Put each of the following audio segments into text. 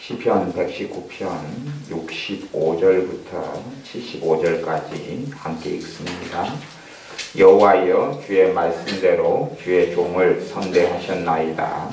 시편 119편 65절부터 75절까지 함께 읽습니다. 여호와여, 주의 말씀대로 주의 종을 선대하셨나이다.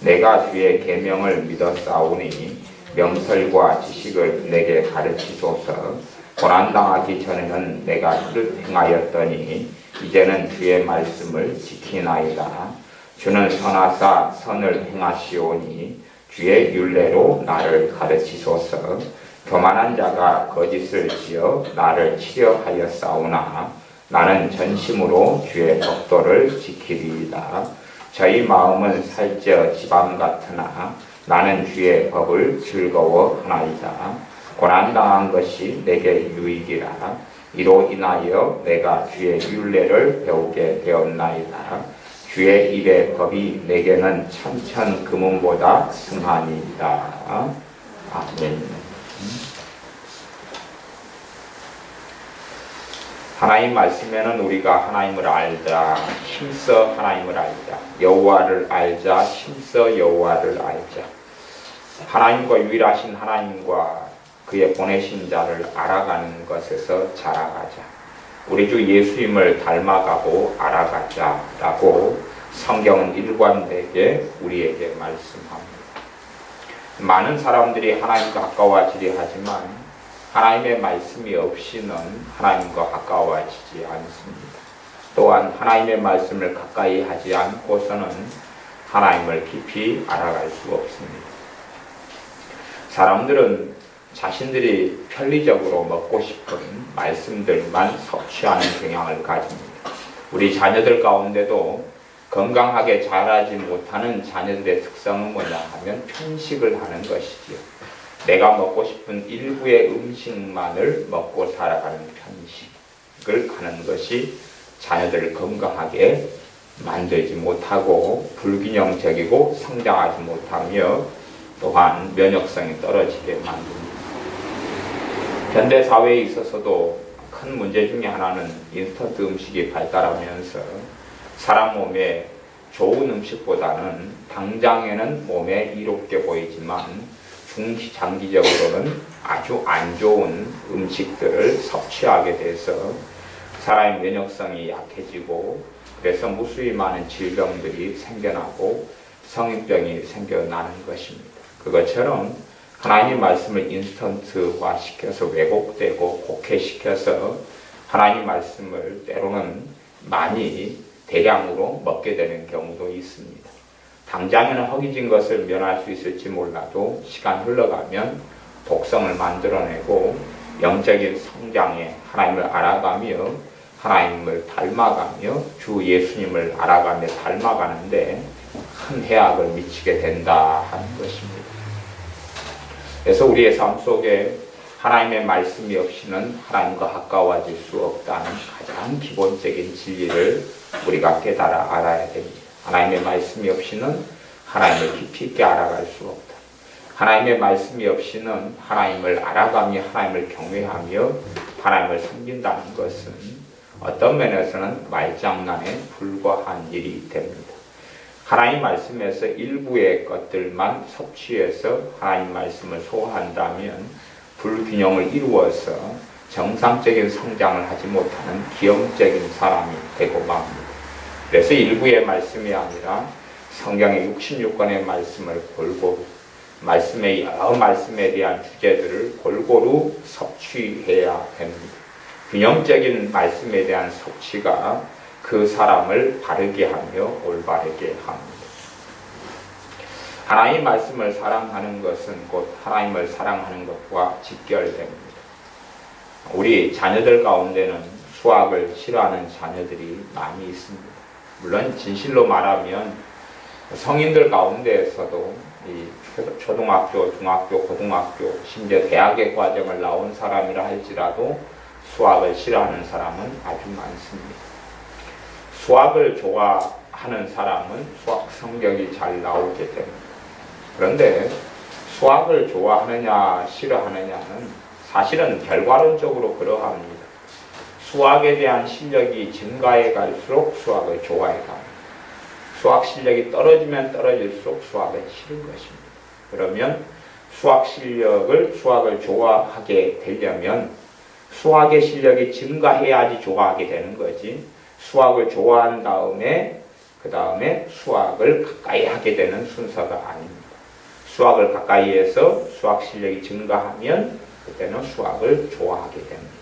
내가 주의 계명을 믿었사오니 명설과 지식을 내게 가르치소서. 고난당하기 전에는 내가 그릇 행하였더니 이제는 주의 말씀을 지키나이다. 주는 선하사 선을 행하시오니 주의 율례로 나를 가르치소서. 교만한 자가 거짓을 지어 나를 치려하였사오나 나는 전심으로 주의 법도를 지키리이다. 저희 마음은 살쪄 지밤 같으나 나는 주의 법을 즐거워하나이다. 고난당한 것이 내게 유익이라. 이로 인하여 내가 주의 율례를 배우게 되었나이다. 주의 입의 법이 내게는 천천 금은보다 승하니이다. 아멘. 하나님 말씀에는 우리가 하나님을 알자, 힘써 하나님을 알자, 여호와를 알자, 힘써 여호와를 알자. 하나님과 유일하신 하나님과 그의 보내신 자를 알아가는 것에서 자라가자. 우리 주 예수님을 닮아가고 알아가자라고 성경은 일관되게 우리에게 말씀합니다. 많은 사람들이 하나님과 가까워지려 하지만 하나님의 말씀이 없이는 하나님과 가까워지지 않습니다. 또한 하나님의 말씀을 가까이 하지 않고서는 하나님을 깊이 알아갈 수 없습니다. 사람들은 자신들이 편리적으로 먹고 싶은 말씀들만 섭취하는 경향을 가집니다. 우리 자녀들 가운데도 건강하게 자라지 못하는 자녀들의 특성은 뭐냐 하면 편식을 하는 것이지요. 내가 먹고 싶은 일부의 음식만을 먹고 살아가는 편식을 하는 것이 자녀들을 건강하게 만들지 못하고 불균형적이고 성장하지 못하며 또한 면역성이 떨어지게 만듭니다. 현대사회에 있어서도 큰 문제 중에 하나는 인스턴트 음식이 발달하면서 사람 몸에 좋은 음식보다는 당장에는 몸에 이롭게 보이지만 중장기적으로는 아주 안 좋은 음식들을 섭취하게 돼서 사람의 면역성이 약해지고 그래서 무수히 많은 질병들이 생겨나고 성인병이 생겨나는 것입니다. 그것처럼 하나님 말씀을 인스턴트화 시켜서 왜곡되고 곡해시켜서 하나님 말씀을 때로는 많이 대량으로 먹게 되는 경우도 있습니다. 당장에는 허기진 것을 면할 수 있을지 몰라도 시간 흘러가면 독성을 만들어내고 영적인 성장에 하나님을 알아가며 하나님을 닮아가며 주 예수님을 알아가며 닮아가는데 큰 해악을 미치게 된다 하는 것입니다. 그래서 우리의 삶 속에 하나님의 말씀이 없이는 하나님과 가까워질 수 없다는 가장 기본적인 진리를 우리가 깨달아 알아야 됩니다. 하나님의 말씀이 없이는 하나님을 깊이 있게 알아갈 수 없다. 하나님의 말씀이 없이는 하나님을 알아가며 하나님을 경외하며 하나님을 섬긴다는 것은 어떤 면에서는 말장난에 불과한 일이 됩니다. 하나님 말씀에서 일부의 것들만 섭취해서 하나님 말씀을 소화한다면 불균형을 이루어서 정상적인 성장을 하지 못하는 기형적인 사람이 되고 맙니다. 그래서 일부의 말씀이 아니라 성경의 66권의 말씀을 골고루 말씀의 여러 말씀에 대한 주제들을 골고루 섭취해야 됩니다. 균형적인 말씀에 대한 섭취가 그 사람을 바르게 하며 올바르게 합니다. 하나님 말씀을 사랑하는 것은 곧 하나님을 사랑하는 것과 직결됩니다. 우리 자녀들 가운데는 수학을 싫어하는 자녀들이 많이 있습니다. 물론 진실로 말하면 성인들 가운데에서도 이 초등학교, 중학교, 고등학교, 심지어 대학의 과정을 나온 사람이라 할지라도 수학을 싫어하는 사람은 아주 많습니다. 수학을 좋아하는 사람은 수학 성적이 잘 나오게 됩니다. 그런데 수학을 좋아하느냐 싫어하느냐는 사실은 결과론적으로 그러합니다. 수학에 대한 실력이 증가해 갈수록 수학을 좋아해 갑니다. 수학 실력이 떨어지면 떨어질수록 수학은 싫은 것입니다. 그러면 수학을 좋아하게 되려면 수학의 실력이 증가해야지 좋아하게 되는 거지. 수학을 좋아한 다음에 그 다음에 수학을 가까이 하게 되는 순서가 아닙니다. 수학을 가까이 해서 수학 실력이 증가하면 그때는 수학을 좋아하게 됩니다.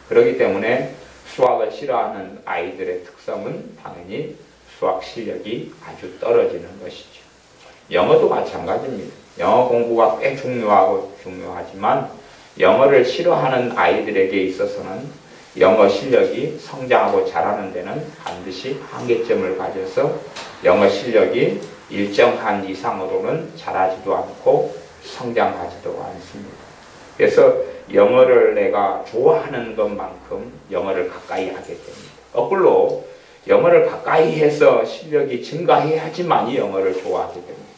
그렇기 때문에 수학을 싫어하는 아이들의 특성은 당연히 수학 실력이 아주 떨어지는 것이죠. 영어도 마찬가지입니다. 영어 공부가 꽤 중요하지만 영어를 싫어하는 아이들에게 있어서는 영어 실력이 성장하고 자라는 데는 반드시 한계점을 가져서 영어 실력이 일정한 이상으로는 자라지도 않고 성장하지도 않습니다. 그래서 영어를 내가 좋아하는 것만큼 영어를 가까이 하게 됩니다. 거꾸로 영어를 가까이 해서 실력이 증가해야지만이 영어를 좋아하게 됩니다.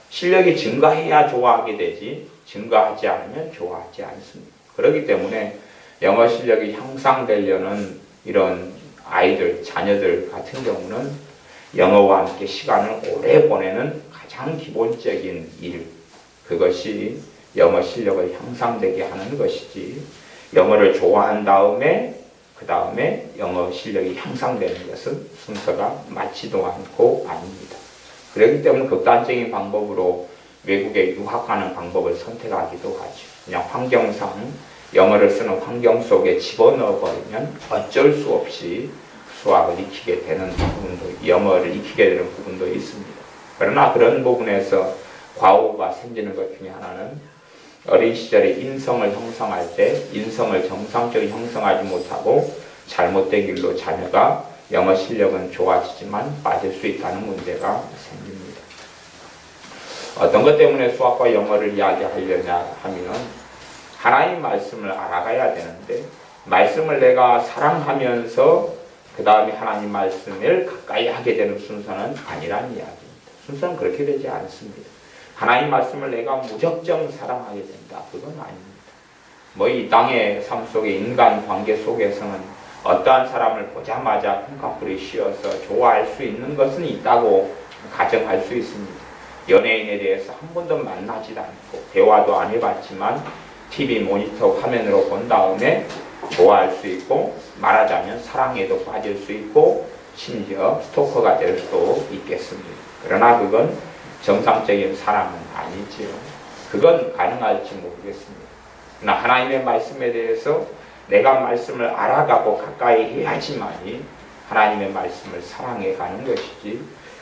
실력이 증가해야 좋아하게 되지 증가하지 않으면 좋아하지 않습니다. 그렇기 때문에 영어 실력이 향상되려는 이런 아이들, 자녀들 같은 경우는 영어와 함께 시간을 오래 보내는 가장 기본적인 일, 그것이 영어 실력을 향상되게 하는 것이지 영어를 좋아한 다음에 그 다음에 영어 실력이 향상되는 것은 순서가 맞지도 않고 아닙니다. 그렇기 때문에 극단적인 방법으로 외국에 유학하는 방법을 선택하기도 하죠. 그냥 환경상 영어를 쓰는 환경 속에 집어넣어 버리면 어쩔 수 없이 수학을 익히게 되는 부분도, 영어를 익히게 되는 부분도 있습니다. 그러나 그런 부분에서 과오가 생기는 것 중에 하나는 어린 시절에 인성을 형성할 때 인성을 정상적으로 형성하지 못하고 잘못된 길로 자녀가 영어 실력은 좋아지지만 빠질 수 있다는 문제가 생깁니다. 어떤 것 때문에 수학과 영어를 이야기하려냐 하면 하나님 말씀을 알아가야 되는데 말씀을 내가 사랑하면서 그 다음에 하나님 말씀을 가까이 하게 되는 순서는 아니란 이야기입니다. 순서는 그렇게 되지 않습니다. 하나님 말씀을 내가 무작정 사랑하게 된다. 그건 아닙니다. 이 땅의 삶 속에 인간 관계 속에서는 어떠한 사람을 보자마자 콩깍불이 씌어서 좋아할 수 있는 것은 있다고 가정할 수 있습니다. 연예인에 대해서 한 번도 만나지도 않고 대화도 안 해봤지만 TV 모니터 화면으로 본 다음에 좋아할 수 있고 말하자면 사랑에도 빠질 수 있고 심지어 스토커가 될 수도 있겠습니다. 그러나 그건 정상적인 사랑은 아니지요. 그건 가능할지 모르겠습니다. 그러나 하나님의 말씀에 대해서 내가 말씀을 알아가고 가까이 해야지만이 하나님의 말씀을 사랑해 가는 것이지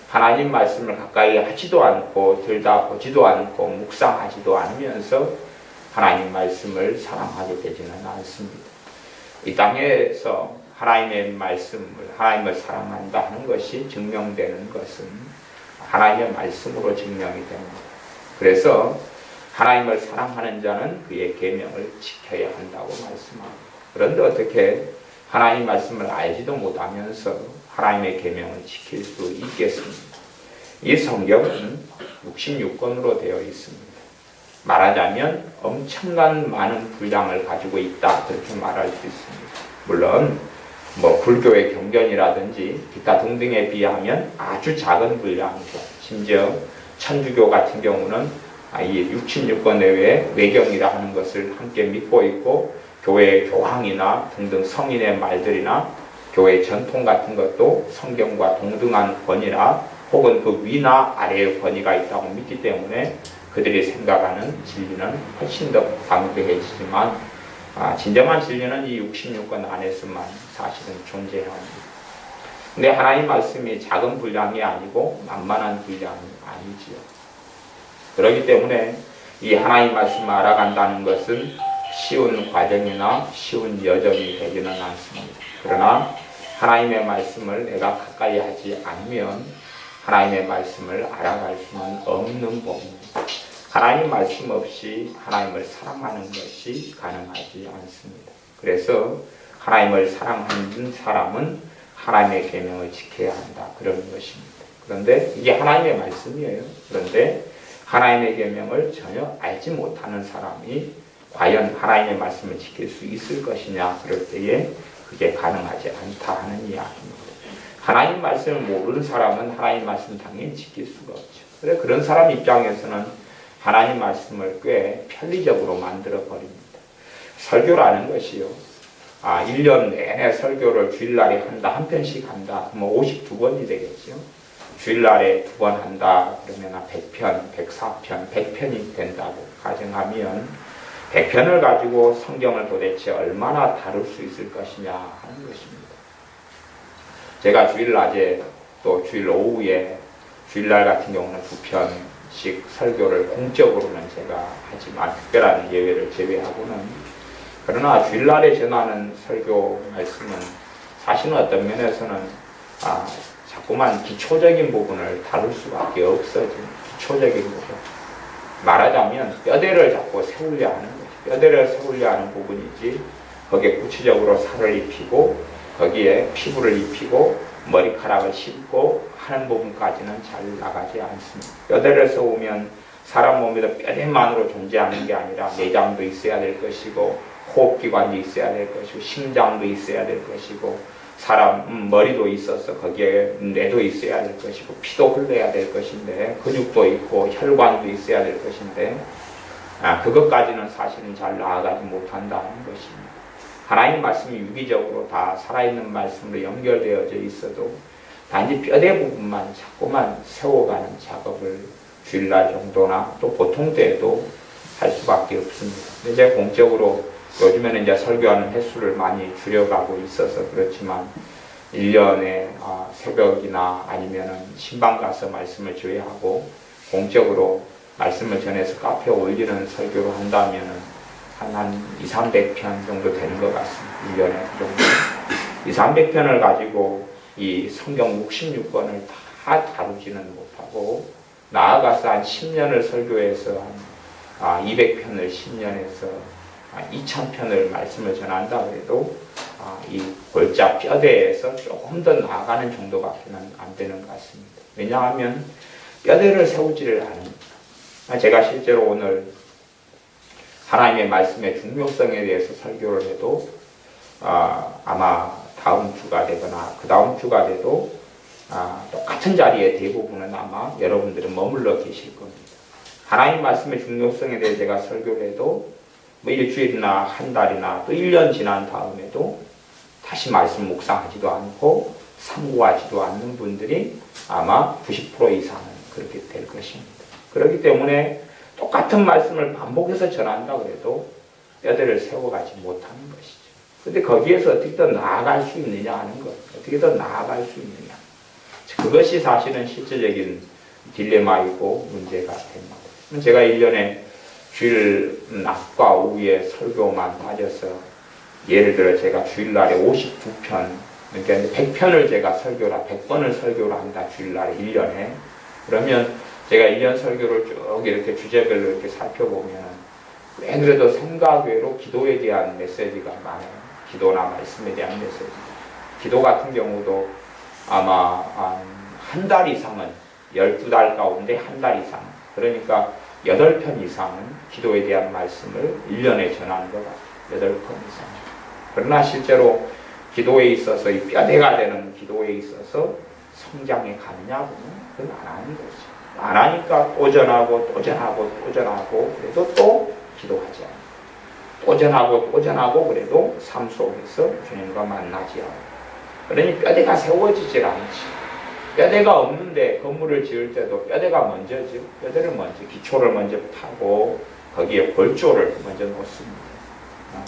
하나님 말씀을 가까이 하지도 않고 들여다보지도 않고 묵상하지도 않으면서 하나님 말씀을 사랑하게 되지는 않습니다. 이 땅에서 하나님의 하나님을 사랑한다 하는 것이 증명되는 것은 하나님의 말씀으로 증명이 됩니다. 그래서 하나님을 사랑하는 자는 그의 계명을 지켜야 한다고 말씀합니다. 그런데 어떻게 하나님 말씀을 알지도 못하면서 하나님의 계명을 지킬 수 있겠습니까? 이 성경은 66권으로 되어 있습니다. 말하자면 엄청난 많은 분량을 가지고 있다 그렇게 말할 수 있습니다. 물론 불교의 경전이라든지 기타 등등에 비하면 아주 작은 분량이죠. 심지어 천주교 같은 경우는 이 66권 내외에 외경이라 하는 것을 함께 믿고 있고 교회의 교황이나 등등 성인의 말들이나 교회 전통 같은 것도 성경과 동등한 권위나 혹은 그 위나 아래의 권위가 있다고 믿기 때문에 그들이 생각하는 진리는 훨씬 더 방대해지지만 진정한 진리는 이 66권 안에서만 사실은 존재합니다. 근데 하나님 말씀이 작은 분량이 아니고 만만한 분량이 아니지요. 그렇기 때문에 이 하나님 말씀을 알아간다는 것은 쉬운 과정이나 쉬운 여정이 되지는 않습니다. 그러나 하나님의 말씀을 내가 가까이 하지 않으면 하나님의 말씀을 알아갈 수는 없는 법입니다. 하나님 말씀 없이 하나님을 사랑하는 것이 가능하지 않습니다. 그래서 하나님을 사랑하는 사람은 하나님의 계명을 지켜야 한다. 그런 것입니다. 그런데 이게 하나님의 말씀이에요. 그런데 하나님의 계명을 전혀 알지 못하는 사람이 과연 하나님의 말씀을 지킬 수 있을 것이냐 그럴 때에 그게 가능하지 않다 하는 이야기입니다. 하나님 말씀을 모르는 사람은 하나님 말씀 당연히 지킬 수가 없죠. 그래 그런 사람 입장에서는 하나님 말씀을 꽤 편리적으로 만들어 버립니다. 설교라는 것이요. 1년 내내 설교를 주일날에 한다, 한 편씩 한다, 그러면 52번이 되겠죠. 주일날에 2번 한다, 그러면 100편, 104편, 100편이 된다고 가정하면 100편을 가지고 성경을 도대체 얼마나 다룰 수 있을 것이냐 하는 것입니다. 제가 주일 낮에 또 주일 오후에 주일날 같은 경우는 2편씩 설교를 공적으로는 제가 하지만 특별한 예외를 제외하고는 그러나 주일날에 전하는 설교 말씀은 사실은 어떤 면에서는 자꾸만 기초적인 부분을 다룰 수밖에 없어진 기초적인 부분. 말하자면 뼈대를 자꾸 세우려 하는 거죠. 뼈대를 세우려 하는 부분이지 거기에 구체적으로 살을 입히고 거기에 피부를 입히고 머리카락을 심고 하는 부분까지는 잘 나가지 않습니다. 뼈대를 세우면 사람 몸에도 뼈대만으로 존재하는 게 아니라 내장도 있어야 될 것이고 호흡기관도 있어야 될 것이고 심장도 있어야 될 것이고 사람 머리도 있어서 거기에 뇌도 있어야 될 것이고 피도 흘러야 될 것인데 근육도 있고 혈관도 있어야 될 것인데 그것까지는 사실은 잘 나아가지 못한다는 것입니다. 하나님 말씀이 유기적으로 다 살아있는 말씀으로 연결되어져 있어도 단지 뼈대 부분만 자꾸만 세워가는 작업을 주일날 정도나 또 보통 때에도 할 수밖에 없습니다. 근데 제가 공적으로 요즘에는 이제 설교하는 횟수를 많이 줄여가고 있어서 그렇지만 1년에 새벽이나 아니면은 신방 가서 말씀을 조회하고 공적으로 말씀을 전해서 카페에 올리는 설교를 한다면은 한 200~300편 정도 되는 것 같습니다. 1년에 그 정도. 200~300편을 가지고 이 성경 66권을 다 다루지는 못하고 나아가서 한 10년을 설교해서 한 200편을 10년에서 2000편을 말씀을 전한다 그래도 이 골자 뼈대에서 조금 더 나아가는 정도밖에 안 되는 것 같습니다. 왜냐하면 뼈대를 세우지를 않습니다. 제가 실제로 오늘 하나님의 말씀의 중요성에 대해서 설교를 해도 아마 다음 주가 되거나 그 다음 주가 돼도 똑같은 자리에 대부분은 아마 여러분들은 머물러 계실 겁니다. 하나님 말씀의 중요성에 대해 제가 설교를 해도 일주일이나 한 달이나 또 1년 지난 다음에도 다시 말씀 묵상하지도 않고 상고하지도 않는 분들이 아마 90% 이상은 그렇게 될 것입니다. 그렇기 때문에 똑같은 말씀을 반복해서 전한다 그래도 뼈대를 세워가지 못하는 것이죠. 그런데 거기에서 어떻게 더 나아갈 수 있느냐 하는 것, 어떻게 더 나아갈 수 있느냐. 그것이 사실은 실질적인 딜레마이고 문제가 됩니다. 제가 1년에 주일 낮과 오후에 설교만 빠져서 예를 들어 제가 주일날에 52편 그러니까 100편을 제가 100번을 설교를 한다 주일날에 1년에 그러면 제가 1년 설교를 쭉 이렇게 주제별로 이렇게 살펴보면 왜 그래도 생각외로 기도에 대한 메시지가 많아요. 기도나 말씀에 대한 메시지. 기도 같은 경우도 아마 한 달 이상은 12달 가운데 한 달 이상 그러니까 8편 이상은 기도에 대한 말씀을 1년에 전하는 것 같아요. 8편 이상. 그러나 실제로 기도에 있어서 이 뼈대가 되는 기도에 있어서 성장에 가느냐고는 그건 안 하는 거죠. 안 하니까 또 전하고 또 전하고 또 전하고 그래도 또 기도하지 않아요. 또 전하고 또 전하고 그래도 삶 속에서 주님과 만나지 않아요. 그러니 뼈대가 세워지질 않지. 뼈대가 없는데 건물을 지을 때도 뼈대가 먼저죠. 뼈대를 먼저 기초를 먼저 파고 거기에 골조를 먼저 놓습니다.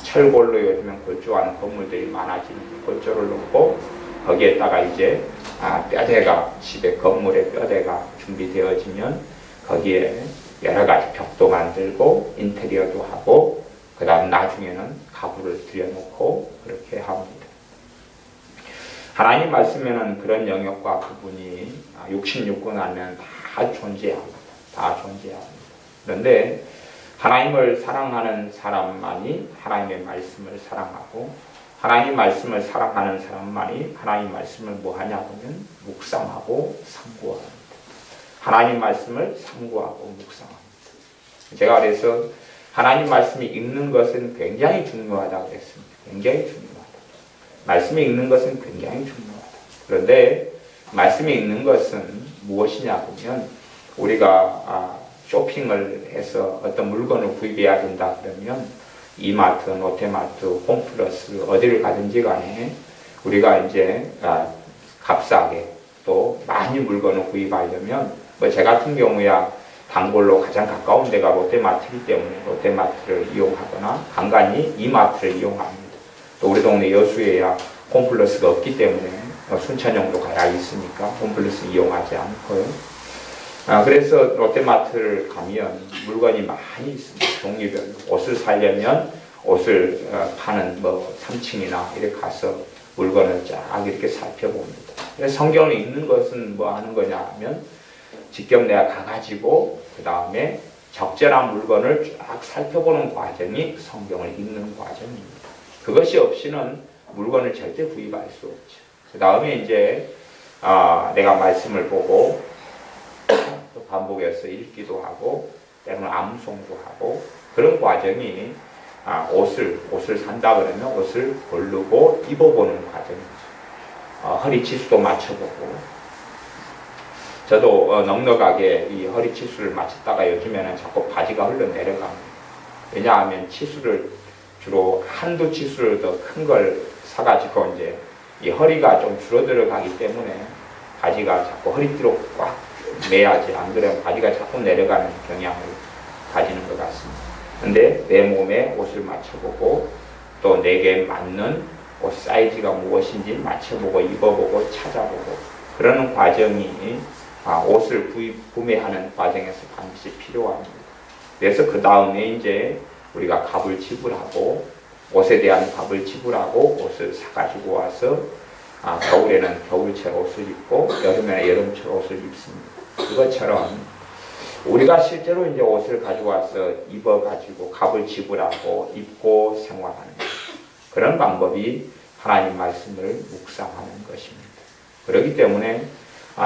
철골로 요즘엔 골조하는 건물들이 많아지는데 골조를 놓고 거기에다가 이제 뼈대가 집에 건물의 뼈대가 준비되어지면 거기에 여러 가지 벽도 만들고 인테리어도 하고 그 다음 나중에는 가구를 들여놓고 그렇게 합니다. 하나님 말씀에는 그런 영역과 부분이 66권 안에는 다 존재합니다. 다 존재합니다. 그런데 하나님을 사랑하는 사람만이 하나님의 말씀을 사랑하고 하나님 말씀을 사랑하는 사람만이 하나님 말씀을 뭐 하냐면 묵상하고 상고합니다. 하나님 말씀을 상고하고 묵상합니다. 제가 그래서 하나님 말씀이 읽는 것은 굉장히 중요하다고 했습니다. 굉장히 중요하다. 말씀이 읽는 것은 굉장히 중요하다. 그런데 말씀이 읽는 것은 무엇이냐 보면 우리가 쇼핑을 해서 어떤 물건을 구입해야 된다 그러면 이마트, 롯데마트, 홈플러스 어디를 가든지 간에 우리가 이제 값싸게 또 많이 물건을 구입하려면 뭐 제 같은 경우야 단골로 가장 가까운 데가 롯데마트이기 때문에 롯데마트를 이용하거나 간간히 이마트를 이용합니다. 또 우리 동네 여수에야 홈플러스가 없기 때문에 순천역도 가야 있으니까 홈플러스 이용하지 않고요. 그래서 롯데마트를 가면 물건이 많이 있습니다. 종류별로. 옷을 사려면 옷을 파는 뭐 3층이나 이렇게 가서 물건을 쫙 이렇게 살펴봅니다. 그래서 성경을 읽는 것은 뭐 하는 거냐 하면 직접 내가 가가지고 그 다음에 적절한 물건을 쫙 살펴보는 과정이 성경을 읽는 과정입니다. 그것이 없이는 물건을 절대 구입할 수 없죠. 그 다음에 이제 내가 말씀을 보고 또 반복해서 읽기도 하고 때로는 암송도 하고 그런 과정이 옷을 산다 그러면 옷을 고르고 입어보는 과정이죠. 허리치수도 맞춰보고 저도 넉넉하게 이 허리치수를 맞췄다가 요즘에는 자꾸 바지가 흘러내려갑니다. 왜냐하면 치수를 주로 한두 치수를 더 큰 걸 사가지고 이제 이 허리가 좀 줄어들어 가기 때문에 바지가 자꾸 허리띠로 꽉 매야지 안 그러면 바지가 자꾸 내려가는 경향을 가지는 것 같습니다. 근데 내 몸에 옷을 맞춰보고 또 내게 맞는 옷 사이즈가 무엇인지 맞춰보고 입어보고 찾아보고 그러는 과정이 옷을 구매하는 과정에서 반드시 필요합니다. 그래서 그 다음에 이제 우리가 값을 지불하고 옷에 대한 값을 지불하고 옷을 사가지고 와서 겨울에는 겨울철 옷을 입고 여름에는 여름철 옷을 입습니다. 그것처럼 우리가 실제로 이제 옷을 가져와서 입어가지고 값을 지불하고 입고 생활하는 그런 방법이 하나님 말씀을 묵상하는 것입니다. 그렇기 때문에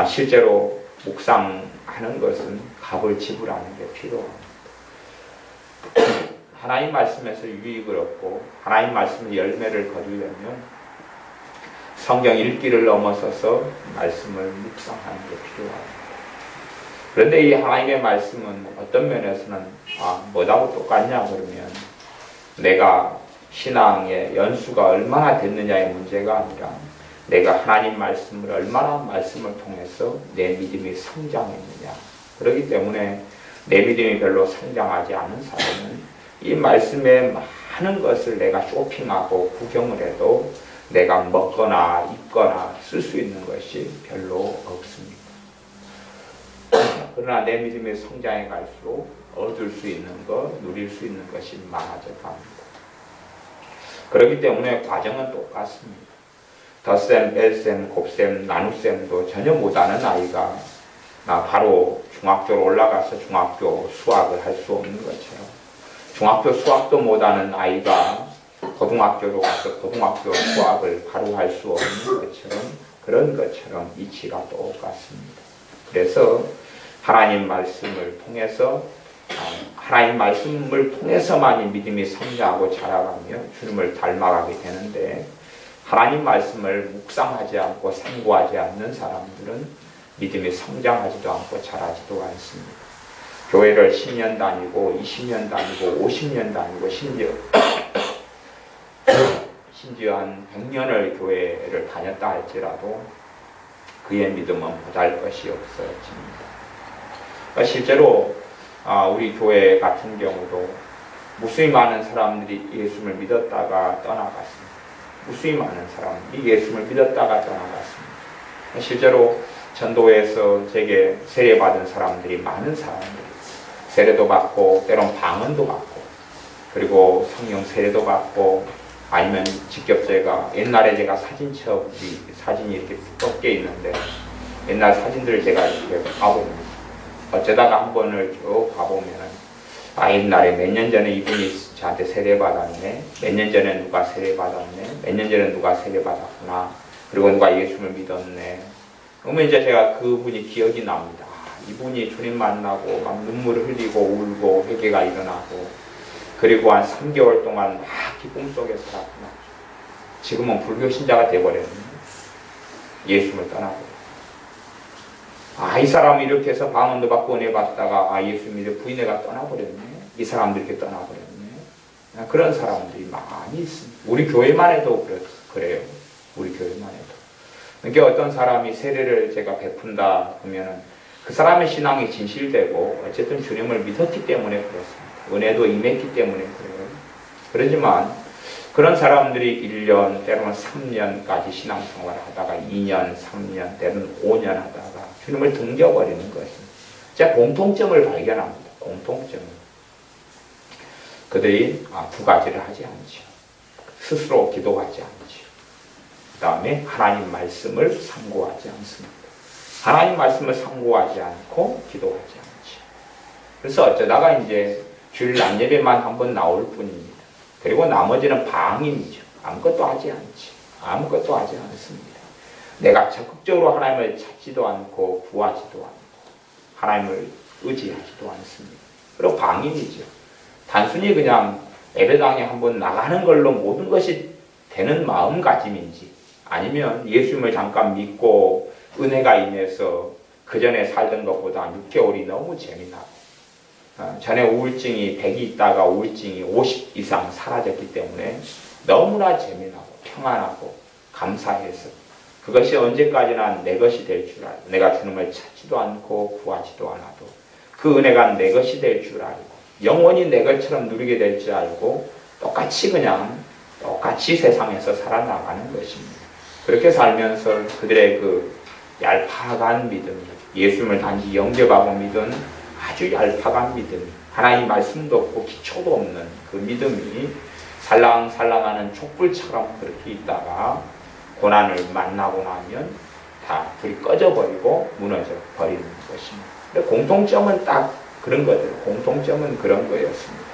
실제로 묵상하는 것은 값을 지불하는 게 필요합니다. 하나님 말씀에서 유익을 얻고 하나님 말씀의 열매를 거두려면 성경 읽기를 넘어서서 말씀을 묵상하는 게 필요합니다. 그런데 이 하나님의 말씀은 어떤 면에서는 뭐하고 똑같냐 그러면 내가 신앙의 연수가 얼마나 됐느냐의 문제가 아니라 내가 하나님 말씀을 얼마나 말씀을 통해서 내 믿음이 성장했느냐. 그렇기 때문에 내 믿음이 별로 성장하지 않은 사람은 이 말씀에 많은 것을 내가 쇼핑하고 구경을 해도 내가 먹거나 입거나 쓸 수 있는 것이 별로 없습니다. 그러나 내 믿음의 성장해 갈수록 얻을 수 있는 것, 누릴 수 있는 것이 많아져 갑니다. 그렇기 때문에 과정은 똑같습니다. 덧셈, 뺄셈, 곱셈, 나눗셈도 전혀 못하는 아이가 바로 중학교로 올라가서 중학교 수학을 할 수 없는 것처럼 중학교 수학도 못하는 아이가 고등학교로 가서 고등학교 수학을 바로 할 수 없는 것처럼 그런 것처럼 이치가 똑같습니다. 그래서 하나님 말씀을 통해서 하나님 말씀을 통해서만이 믿음이 성장하고 자라가며 주님을 닮아가게 되는데 하나님 말씀을 묵상하지 않고 상고하지 않는 사람들은 믿음이 성장하지도 않고 자라지도 않습니다. 교회를 10년 다니고 20년 다니고 50년 다니고 심지어 한 100년을 교회를 다녔다 할지라도 그의 믿음은 보잘 것이 없어집니다. 실제로 우리 교회 같은 경우도 무수히 많은 사람들이 예수를 믿었다가 떠나갔습니다. 무수히 많은 사람들이 예수를 믿었다가 떠나갔습니다. 실제로 전도에서 제게 세례받은 사람들이 많은 사람들이 세례도 받고 때론 방언도 받고 그리고 성령 세례도 받고 아니면 직접 제가 옛날에 제가 사진첩 사진이 이렇게 꺾여 있는데 옛날 사진들을 제가 이렇게 봐봅니다. 어쩌다가 한 번을 쭉 봐보면은 옛날에 몇 년 전에 이분이 저한테 세례받았네, 몇 년 전에 누가 세례받았네, 몇 년 전에 누가 세례받았구나, 그리고 누가 예수를 믿었네. 그러면 이제 제가 그분이 기억이 납니다. 이분이 주님 만나고 막 눈물을 흘리고 울고 회개가 일어나고 그리고 한 3개월 동안 막 기쁨 속에 살았구나. 지금은 불교 신자가 돼버렸네. 예수를 떠나고. 이 사람이 이렇게 해서 방언도 받고 은혜 받다가 예수 믿어 부인회가 떠나버렸네. 이 사람도 이렇게 떠나버렸네. 그런 사람들이 많이 있습니다. 우리 교회만 해도 그래요. 우리 교회만 해도. 그러니까 어떤 사람이 세례를 제가 베푼다 그러면은 그 사람의 신앙이 진실되고 어쨌든 주님을 믿었기 때문에 그렇습니다. 은혜도 임했기 때문에 그래요. 그렇지만 그런 사람들이 1년 때로는 3년까지 신앙생활을 하다가 2년, 3년 때로는 5년 하다가 주님을 등져버리는 것입니다. 제가 공통점을 발견합니다. 공통점을. 그들이 두 가지를 하지 않죠. 스스로 기도하지 않죠. 그 다음에 하나님 말씀을 상고하지 않습니다. 하나님 말씀을 상고하지 않고 기도하지 않죠. 그래서 어쩌다가 이제 주일 낮예배만 한번 나올 뿐입니다. 그리고 나머지는 방임이죠. 아무것도 하지 않지. 아무것도 하지 않습니다. 내가 적극적으로 하나님을 찾지도 않고 구하지도 않고 하나님을 의지하지도 않습니다. 그리고 방임이죠. 단순히 그냥 예배당에 한번 나가는 걸로 모든 것이 되는 마음가짐인지 아니면 예수님을 잠깐 믿고 은혜가 임해서 그 전에 살던 것보다 6개월이 너무 재미나고 전에 우울증이 100이 있다가 우울증이 50 이상 사라졌기 때문에 너무나 재미나고 평안하고 감사해서 그것이 언제까지나 내 것이 될 줄 알고 내가 주님을 찾지도 않고 구하지도 않아도 그 은혜가 내 것이 될 줄 알고 영원히 내 것처럼 누리게 될 줄 알고 똑같이 세상에서 살아나가는 것입니다. 그렇게 살면서 그들의 그 얄팍한 믿음, 예수님을 단지 영접하고 믿은 아주 얄팍한 믿음이 하나님 말씀도 없고 기초도 없는 그 믿음이 살랑살랑하는 촛불처럼 그렇게 있다가 고난을 만나고 나면 다 불이 꺼져버리고 무너져 버리는 것입니다. 공통점은 딱 그런 거예요. 공통점은 그런 거였습니다.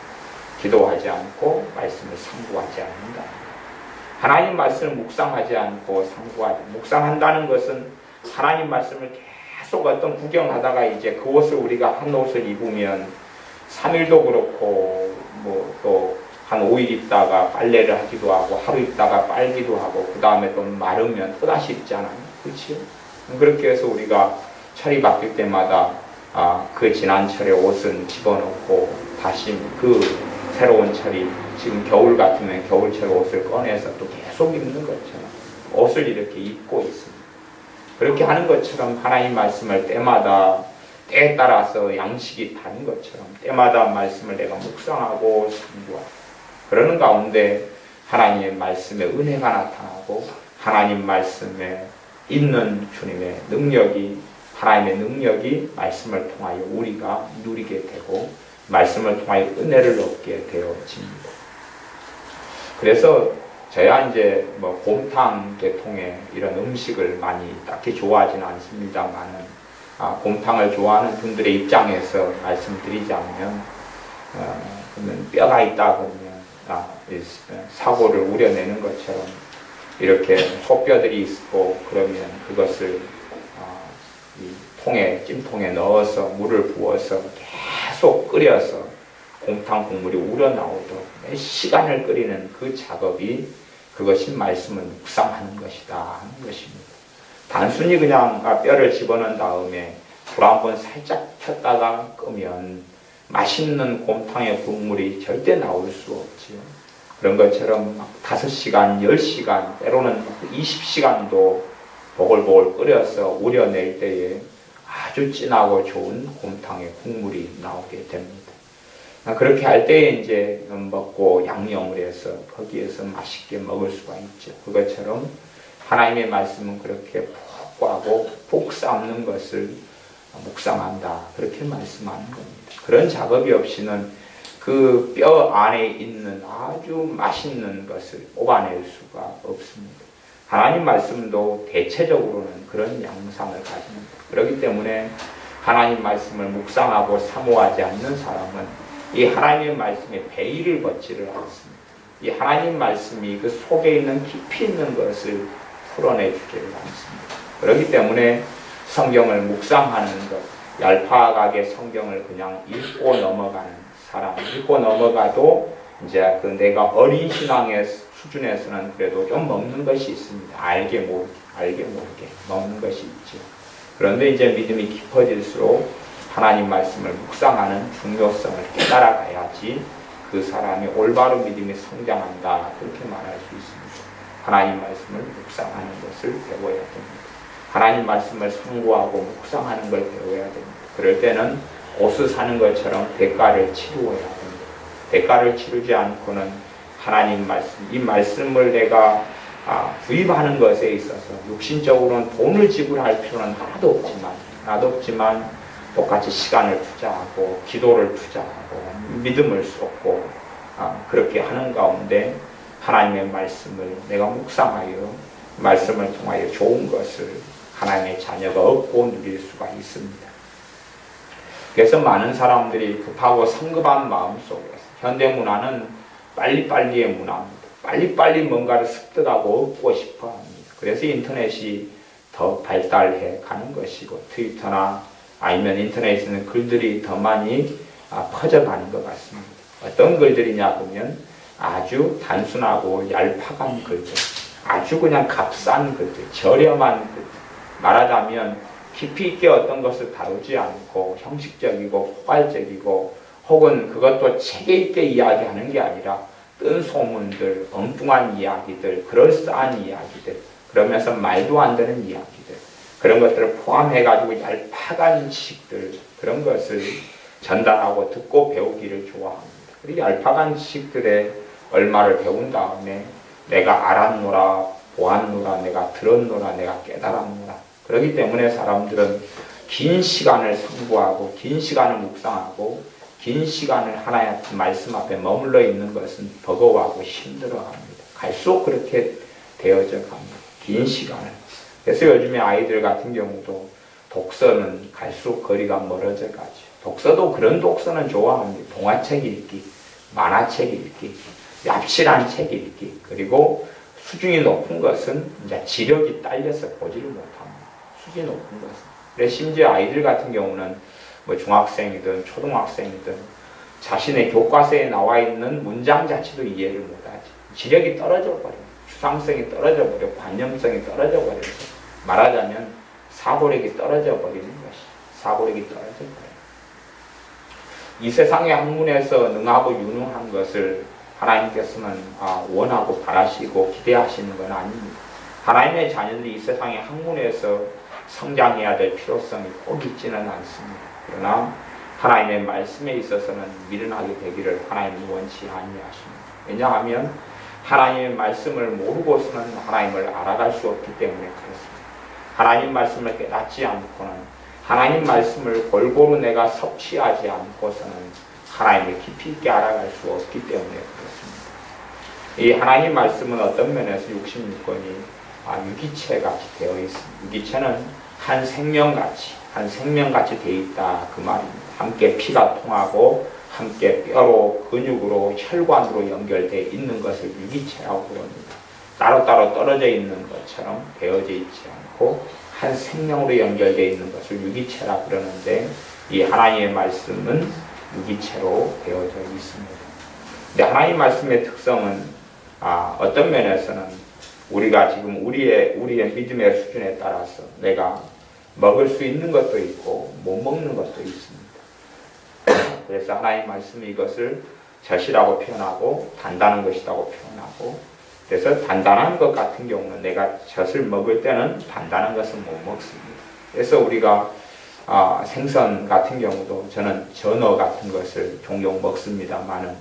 기도하지 않고 말씀을 상고하지 않는다. 하나님 말씀을 묵상하지 않고 묵상한다는 것은 하나님 말씀을 계속 어떤 구경하다가 이제 그 옷을 우리가 한 옷을 입으면 3일도 그렇고 또 한 5일 입다가 빨래를 하기도 하고 하루 입다가 빨기도 하고 그 다음에 또 마르면 또다시 입잖아요. 그렇죠? 그렇게 해서 우리가 철이 바뀔 때마다 그 지난 철의 옷은 집어넣고 다시 그 새로운 철이 지금 겨울 같으면 겨울철 옷을 꺼내서 또 계속 입는 것처럼 옷을 이렇게 입고 있습니다. 그렇게 하는 것처럼 하나님 말씀을 때마다 때에 따라서 양식이 다른 것처럼 때마다 말씀을 내가 묵상하고 상고하고 그러는 가운데 하나님의 말씀에 은혜가 나타나고 하나님 말씀에 있는 주님의 능력이 하나님의 능력이 말씀을 통하여 우리가 누리게 되고 말씀을 통하여 은혜를 얻게 되어집니다. 그래서 저야 이제 곰탕 계통의 이런 음식을 많이 딱히 좋아하지는 않습니다만은 곰탕을 좋아하는 분들의 입장에서 말씀드리자면 그러면 뼈가 있다 그러면 사고를 우려내는 것처럼 이렇게 소뼈들이 있고 그러면 그것을 이 찜통에 넣어서 물을 부어서 계속 끓여서 곰탕 국물이 우러나오도록 몇 시간을 끓이는 그 작업이 그것이 말씀을 묵상하는 것이다 하는 것입니다. 단순히 그냥 뼈를 집어넣은 다음에 불 한번 살짝 켰다가 끄면 맛있는 곰탕의 국물이 절대 나올 수 없지요. 그런 것처럼 5시간, 10시간, 때로는 20시간도 보글보글 끓여서 우려낼 때에 아주 진하고 좋은 곰탕의 국물이 나오게 됩니다. 그렇게 할 때에 이제 먹고 양념을 해서 거기에서 맛있게 먹을 수가 있죠. 그것처럼 하나님의 말씀은 그렇게 푹 꽈고 푹 삶는 것을 묵상한다. 그렇게 말씀하는 겁니다. 그런 작업이 없이는 그 뼈 안에 있는 아주 맛있는 것을 뽑아낼 수가 없습니다. 하나님 말씀도 대체적으로는 그런 양상을 가집니다. 그렇기 때문에 하나님 말씀을 묵상하고 사모하지 않는 사람은 이 하나님의 말씀에 배의를 받지를 않습니다. 이 하나님 말씀이 그 속에 있는 깊이 있는 것을 풀어내주지를 않습니다. 그렇기 때문에 성경을 묵상하는 것, 얄팍하게 성경을 그냥 읽고 넘어가는 사람, 읽고 넘어가도 이제 그 내가 어린 신앙의 수준에서는 그래도 좀 먹는 것이 있습니다. 알게 모르게 먹는 것이 있죠. 그런데 이제 믿음이 깊어질수록 하나님 말씀을 묵상하는 중요성을 깨달아 가야지 그 사람이 올바른 믿음이 성장한다, 그렇게 말할 수 있습니다. 하나님 말씀을 묵상하는 것을 배워야 됩니다. 하나님 말씀을 상고하고 묵상하는 걸 배워야 됩니다. 그럴 때는 옷을 사는 것처럼 대가를 치루어야 됩니다. 대가를 치르지 않고는 하나님 말씀, 이 말씀을 내가 구입하는 것에 있어서 육신적으로는 돈을 지불할 필요는 하나도 없지만 똑같이 시간을 투자하고 기도를 투자하고 믿음을 쏟고 그렇게 하는 가운데 하나님의 말씀을 내가 묵상하여 말씀을 통하여 좋은 것을 하나님의 자녀가 얻고 누릴 수가 있습니다. 그래서 많은 사람들이 급하고 성급한 마음 속에서 현대문화는 빨리빨리의 문화입니다. 빨리빨리 뭔가를 습득하고 얻고 싶어 합니다. 그래서 인터넷이 더 발달해 가는 것이고 트위터나 아니면 인터넷에 있는 글들이 더 많이 퍼져가는 것 같습니다. 어떤 글들이냐 보면 아주 단순하고 얄팍한 글들, 아주 그냥 값싼 글들, 저렴한 글들, 말하자면 깊이 있게 어떤 것을 다루지 않고 형식적이고 포괄적이고 혹은 그것도 체계 있게 이야기하는 게 아니라 뜬 소문들, 엉뚱한 이야기들, 그럴싸한 이야기들, 그러면서 말도 안 되는 이야기들, 그런 것들을 포함해가지고 얄팍한 지식들, 그런 것을 전달하고 듣고 배우기를 좋아합니다. 그리고 얄팍한 지식들에 얼마를 배운 다음에 내가 알았노라, 보았노라, 내가 들었노라, 내가 깨달았노라. 그렇기 때문에 사람들은 긴 시간을 상고하고 긴 시간을 묵상하고 긴 시간을 하나의 말씀 앞에 머물러 있는 것은 버거워하고 힘들어합니다. 갈수록 그렇게 되어져 갑니다. 긴 시간을. 그래서 요즘에 아이들 같은 경우도 독서는 갈수록 거리가 멀어져 가죠. 독서도 그런 독서는 좋아합니다. 동화책 읽기, 만화책 읽기, 얍실한 책 읽기, 그리고 수준이 높은 것은 이제 지력이 딸려서 보지를 못합니다. 수준이 높은 것은. 그래서 심지어 아이들 같은 경우는 뭐 중학생이든 초등학생이든 자신의 교과서에 나와 있는 문장 자체도 이해를 못하지. 지력이 떨어져 버려요. 추상성이 떨어져 버려, 관념성이 떨어져 버려서 말하자면 사고력이 떨어져 버리는 것이. 사고력이 떨어져 버려요. 이 세상의 학문에서 능하고 유능한 것을 하나님께서는 원하고 바라시고 기대하시는 건 아닙니다. 하나님의 자녀들이 이 세상의 학문에서 성장해야 될 필요성이 꼭 있지는 않습니다. 그러나 하나님의 말씀에 있어서는 미련하게 되기를 하나님이 원치 아니하십니다. 왜냐하면 하나님의 말씀을 모르고서는 하나님을 알아갈 수 없기 때문에 그렇습니다. 하나님 말씀을 깨닫지 않고는 하나님 말씀을 골고루 내가 섭취하지 않고서는 하나님을 깊이 있게 알아갈 수 없기 때문에 그렇습니다. 이 하나님 말씀은 어떤 면에서 66권이 유기체같이 되어 있습니다. 유기체는 한 생명같이 되어 있다, 그 말입니다. 함께 피가 통하고 함께 뼈로, 근육으로, 혈관으로 연결되어 있는 것을 유기체라고 부릅니다. 따로따로 떨어져 있는 것처럼 되어져 있지 않고 한 생명으로 연결되어 있는 것을 유기체라고 그러는데 이 하나님의 말씀은 유기체로 되어져 있습니다. 근데 하나님 말씀의 특성은 어떤 면에서는 우리가 지금 우리의 믿음의 수준에 따라서 내가 먹을 수 있는 것도 있고 못 먹는 것도 있습니다. 그래서 하나님 말씀이 이것을 젖이라고 표현하고 단단한 것이라고 표현하고, 그래서 단단한 것 같은 경우는 내가 젖을 먹을 때는 단단한 것은 못 먹습니다. 그래서 우리가 생선 같은 경우도 저는 전어 같은 것을 종종 먹습니다만은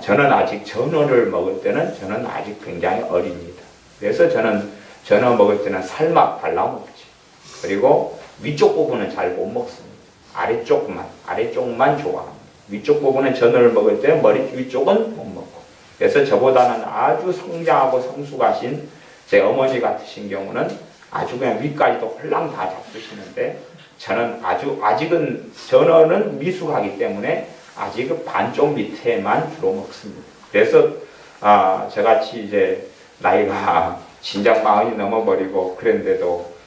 저는 아직 전어를 먹을 때는 저는 아직 굉장히 어립니다. 그래서 저는 전어 먹을 때는 살막 발라먹지. 그리고 위쪽 부분은 잘 못 먹습니다. 아래쪽만 좋아합니다. 위쪽 부분은 전어를 먹을 때 머리 위쪽은 못 먹고. 그래서 저보다는 아주 성장하고 성숙하신 제 어머니 같으신 경우는 아주 그냥 위까지도 홀랑 다 잡수시는데 저는 아직은 전어는 미숙하기 때문에 아직 반쪽 밑에만 주로 먹습니다. 그래서 저같이 이제 나이가 진작 40이 넘어버리고 그런데도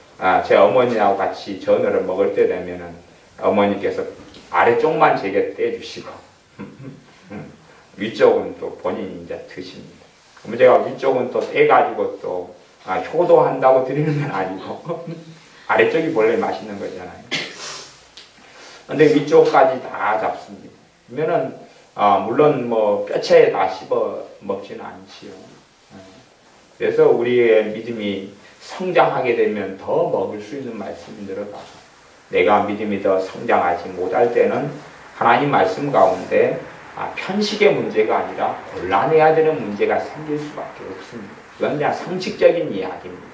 제 어머니하고 같이 전어를 먹을 때 되면은 어머니께서 아래쪽만 제게 떼주시고 위쪽은 또 본인이 이제 드십니다. 그럼 제가 위쪽은 또 떼가지고 또 효도한다고 드리는 건 아니고 아래쪽이 원래 맛있는 거잖아요. 근데 위쪽까지 다 잡습니다. 그러면은 물론 뭐 뼈채 다 씹어 먹지는 않지요. 그래서 우리의 믿음이 성장하게 되면 더 먹을 수 있는 말씀이 늘어가고, 내가 믿음이 더 성장하지 못할 때는 하나님 말씀 가운데 편식의 문제가 아니라 곤란해야 되는 문제가 생길 수밖에 없습니다. 그건 그냥 상식적인 이야기입니다.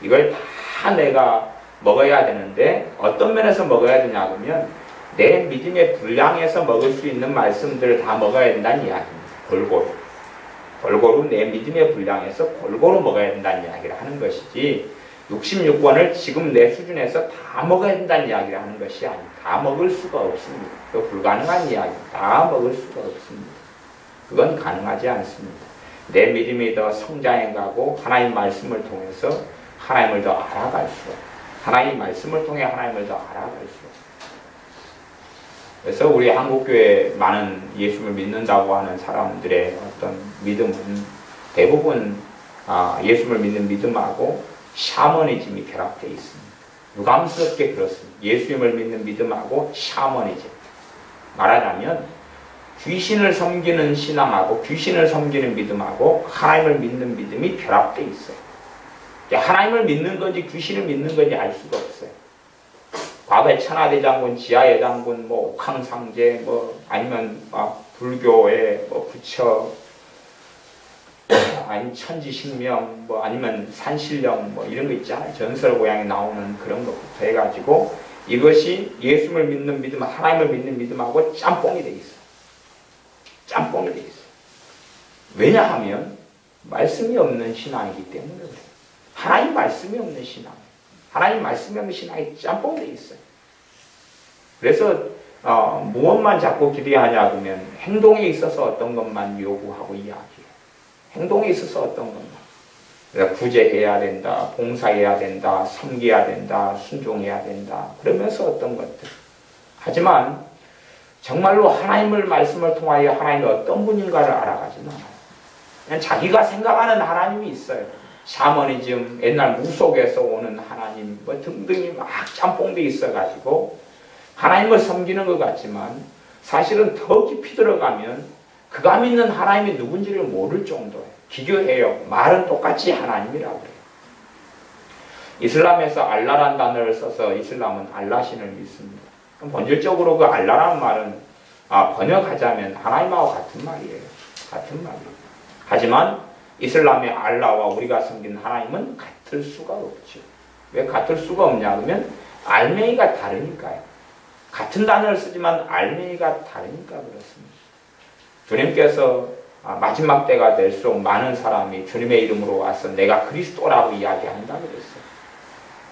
이걸 다 내가 먹어야 되는데 어떤 면에서 먹어야 되냐 하면 내 믿음의 분량에서 먹을 수 있는 말씀들을 다 먹어야 된다는 이야기입니다. 골고루 내 믿음의 분량에서 골고루 먹어야 된다는 이야기를 하는 것이지, 66권을 지금 내 수준에서 다 먹어야 된다는 이야기를 하는 것이 아닙니다. 다 먹을 수가 없습니다. 그 불가능한 이야기, 다 먹을 수가 없습니다. 그건 가능하지 않습니다. 내 믿음이 더 성장해가고 하나님 말씀을 통해서 하나님을 더 알아갈수록, 하나님 말씀을 통해 하나님을 더 알아갈수록. 그래서 우리 한국교회 많은 예수를 믿는다고 하는 사람들의 어떤 믿음은 대부분 예수를 믿는 믿음하고 샤머니즘이 결합되어 있습니다. 유감스럽게 그렇습니다. 예수님을 믿는 믿음하고 샤머니즘. 말하자면 귀신을 섬기는 신앙하고 귀신을 섬기는 믿음하고 하나님을 믿는 믿음이 결합되어 있어요. 하나님을 믿는 건지 귀신을 믿는 건지 알 수가 없어요. 과거에 천하대장군, 지하예장군, 뭐 옥황상제, 뭐 아니면 불교의 뭐 부처, 아니면 천지신명, 뭐 아니면 산신령, 뭐 이런 거 있잖아요. 전설 고향에 나오는 그런 것부터 해가지고 이것이 예수를 믿는 믿음, 하나님을 믿는 믿음하고 짬뽕이 돼 있어요. 짬뽕이 돼 있어요. 왜냐하면 말씀이 없는 신앙이기 때문에 그래요. 하나님 말씀이 없는 신앙, 하나님 말씀이 없는 신앙이 짬뽕돼 있어요. 그래서 무엇만 자꾸 기대하냐 그러면 행동에 있어서 어떤 것만 요구하고 이야기해요. 행동에 있어서 어떤 것만. 그래서 구제해야 된다, 봉사해야 된다, 섬겨야 된다, 순종해야 된다. 그러면서 어떤 것들. 하지만 정말로 하나님을 말씀을 통하여 하나님이 어떤 분인가를 알아가지는 않아요. 그냥 자기가 생각하는 하나님이 있어요. 샤머니즘, 옛날 무속에서 오는 하나님, 뭐 등등이 막 짬뽕돼 있어가지고 하나님을 섬기는 것 같지만 사실은 더 깊이 들어가면 그가 믿는 하나님이 누군지를 모를 정도예요. 기교해요. 말은 똑같이 하나님이라고 해요. 이슬람에서 알라란 단어를 써서 이슬람은 알라신을 믿습니다. 본질적으로 그 알라란 말은 번역하자면 하나님하고 같은 말이에요. 같은 말이에요. 하지만 이슬람의 알라와 우리가 섬기는 하나님은 같을 수가 없죠. 왜 같을 수가 없냐 그러면 알맹이가 다르니까요. 같은 단어를 쓰지만 알맹이가 다르니까 그렇습니다. 주님께서 마지막 때가 될수록 많은 사람이 주님의 이름으로 와서 내가 그리스도라고 이야기한다 그랬어요.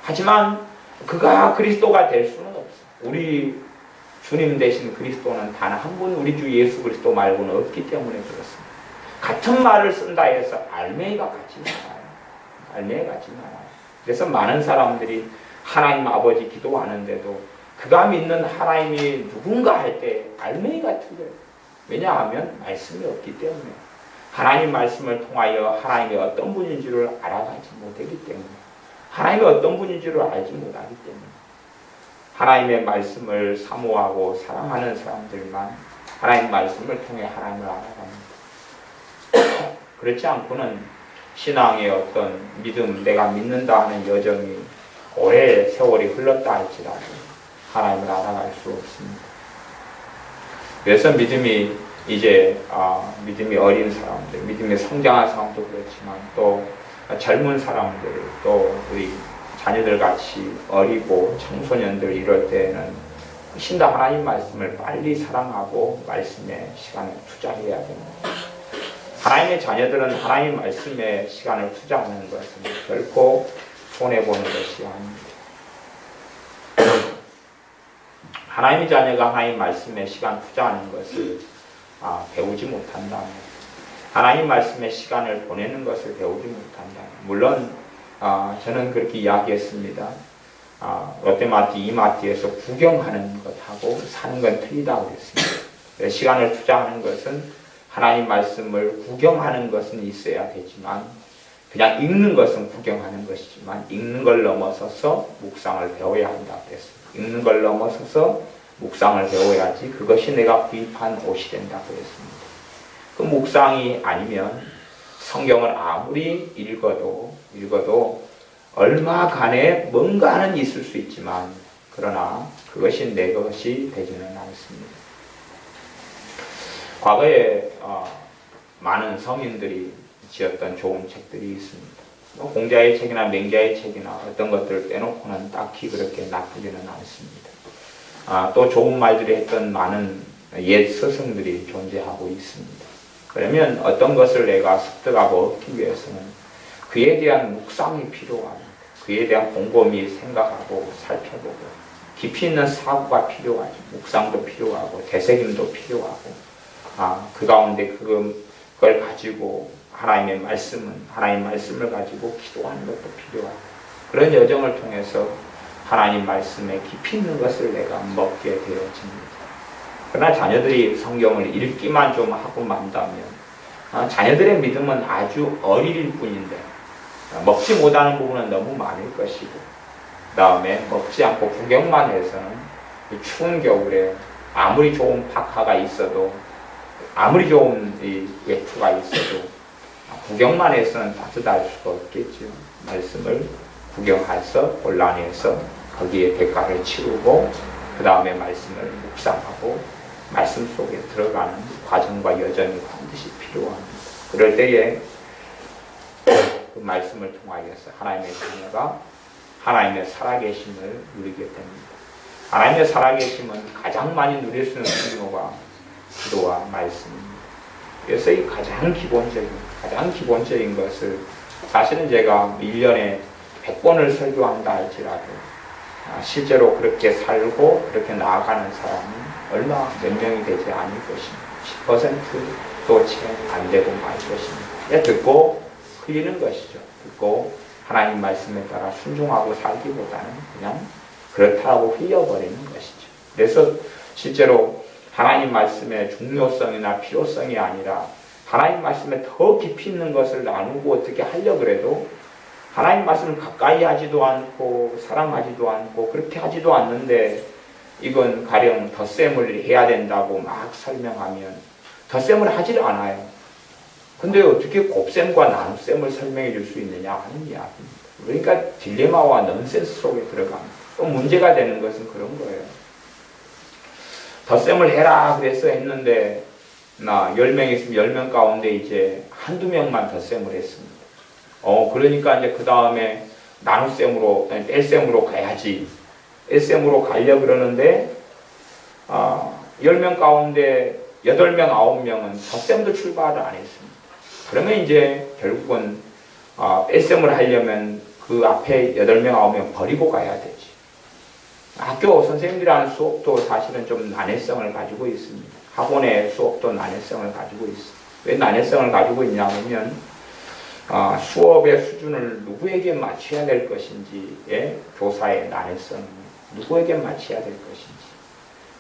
하지만 그가 그리스도가 될 수는 없어요. 우리 주님 대신 그리스도는 단 한 분 우리 주 예수 그리스도 말고는 없기 때문에 그렇습니다. 같은 말을 쓴다 해서 알맹이가 같지 않아요. 알맹이가 같지 않아요. 그래서 많은 사람들이 하나님 아버지 기도하는데도 그가 믿는 하나님이 누군가 할 때 알맹이가 틀려요. 왜냐하면 말씀이 없기 때문에, 하나님 말씀을 통하여 하나님이 어떤 분인지를 알아가지 못하기 때문에, 하나님이 어떤 분인지를 알지 못하기 때문에, 하나님의 말씀을 사모하고 사랑하는 사람들만 하나님 말씀을 통해 하나님을 알아갑니다. 그렇지 않고는 신앙의 어떤 믿음, 내가 믿는다 하는 여정이 오래 세월이 흘렀다 할지라도 하나님을 알아갈 수 없습니다. 그래서 믿음이 이제 믿음이 어린 사람들, 믿음이 성장한 사람도 그렇지만 또 젊은 사람들, 또 우리 자녀들 같이 어리고 청소년들 이럴 때는 훨씬 더 하나님 말씀을 빨리 사랑하고 말씀에 시간을 투자해야 됩니다. 하나님의 자녀들은 하나님 말씀에 시간을 투자하는 것은 결코 손해보는 것이 아닙니다. 하나님의 자녀가 하나님 말씀에 시간 투자하는 것을 배우지 못한다면, 하나님 말씀에 시간을 보내는 것을 배우지 못한다면, 물론 저는 그렇게 이야기했습니다. 롯데마트, 이마트에서 구경하는 것하고 사는 건 틀리다고 했습니다. 시간을 투자하는 것은 하나님 말씀을 구경하는 것은 있어야 되지만 그냥 읽는 것은 구경하는 것이지만 읽는 걸 넘어서서 묵상을 배워야 한다고 했습니다. 읽는 걸 넘어서서 묵상을 배워야지 그것이 내가 구입한 옷이 된다고 했습니다. 그 묵상이 아니면 성경을 아무리 읽어도 얼마간에 뭔가는 있을 수 있지만 그러나 그것이 내 것이 되지는 않습니다. 과거에 많은 성인들이 지었던 좋은 책들이 있습니다. 공자의 책이나 맹자의 책이나 어떤 것들을 빼놓고는 딱히 그렇게 나쁘지는 않습니다. 또 좋은 말들이 했던 많은 옛 스승들이 존재하고 있습니다. 그러면 어떤 것을 내가 습득하고 얻기 위해서는 그에 대한 묵상이 필요합니다. 그에 대한 곰곰이 생각하고 살펴보고 깊이 있는 사고가 필요하죠. 묵상도 필요하고 되새김도 필요하고 그 가운데 그걸 가지고 하나님 말씀을 가지고 기도하는 것도 필요하고 그런 여정을 통해서 하나님 말씀에 깊이 있는 것을 내가 먹게 되어집니다. 그러나 자녀들이 성경을 읽기만 좀 하고 만다면 자녀들의 믿음은 아주 어릴 뿐인데 먹지 못하는 부분은 너무 많을 것이고 그 다음에 먹지 않고 구경만 해서는 추운 겨울에 아무리 좋은 박하가 있어도 아무리 좋은 외투가 있어도 구경만 해서는 따뜻할 수가 없겠죠. 말씀을 구경해서 곤란해서 거기에 대가를 치르고 그 다음에 말씀을 묵상하고 말씀 속에 들어가는 과정과 여정이 반드시 필요합니다. 그럴 때에 그 말씀을 통하여서 하나님의 자녀가 하나님의 살아계심을 누리게 됩니다. 하나님의 살아계심은 가장 많이 누릴 수 있는 신호가 기도와 말씀입니다. 그래서 이 가장 기본적인 것을 사실은 제가 1년에 100번을 설교한다 할지라도 실제로 그렇게 살고 그렇게 나아가는 사람이 얼마 몇 명이 되지 않을 것입니다. 10%도 채 안 되고 말 것입니다. 듣고 흘리는 것이죠. 듣고 하나님 말씀에 따라 순종하고 살기보다는 그냥 그렇다고 흘려버리는 것이죠. 그래서 실제로 하나님 말씀의 중요성이나 필요성이 아니라 하나님 말씀에 더 깊이 있는 것을 나누고 어떻게 하려고 그래도 하나님 말씀을 가까이 하지도 않고 사랑하지도 않고 그렇게 하지도 않는데 이건 가령 덧셈을 해야 된다고 막 설명하면 덧셈을 하지를 않아요. 근데 어떻게 곱셈과 나눗셈을 설명해 줄 수 있느냐 하는 이야기입니다. 그러니까 딜레마와 넌센스 속에 들어갑니다. 또 문제가 되는 것은 그런 거예요. 덧셈을 해라 그래서 했는데 10명 있으면 10명 가운데 이제 한두 명만 덧셈을 했습니다. 그러니까 이제 그 다음에 나눗셈으로 뺄셈으로 가야지. 뺄셈으로 가려고 그러는데 10명 가운데 8명, 9명은 덧셈도 출발을 안 했습니다. 그러면 이제 결국은 뺄셈을 하려면 그 앞에 8명, 9명 버리고 가야 되지. 학교 선생님들이 하는 수업도 사실은 좀 난해성을 가지고 있습니다. 학원의 수업도 난해성을 가지고 있습니다. 왜 난해성을 가지고 있냐면 수업의 수준을 누구에게 맞춰야 될 것인지의 교사의 난해성은 누구에게 맞춰야 될 것인지.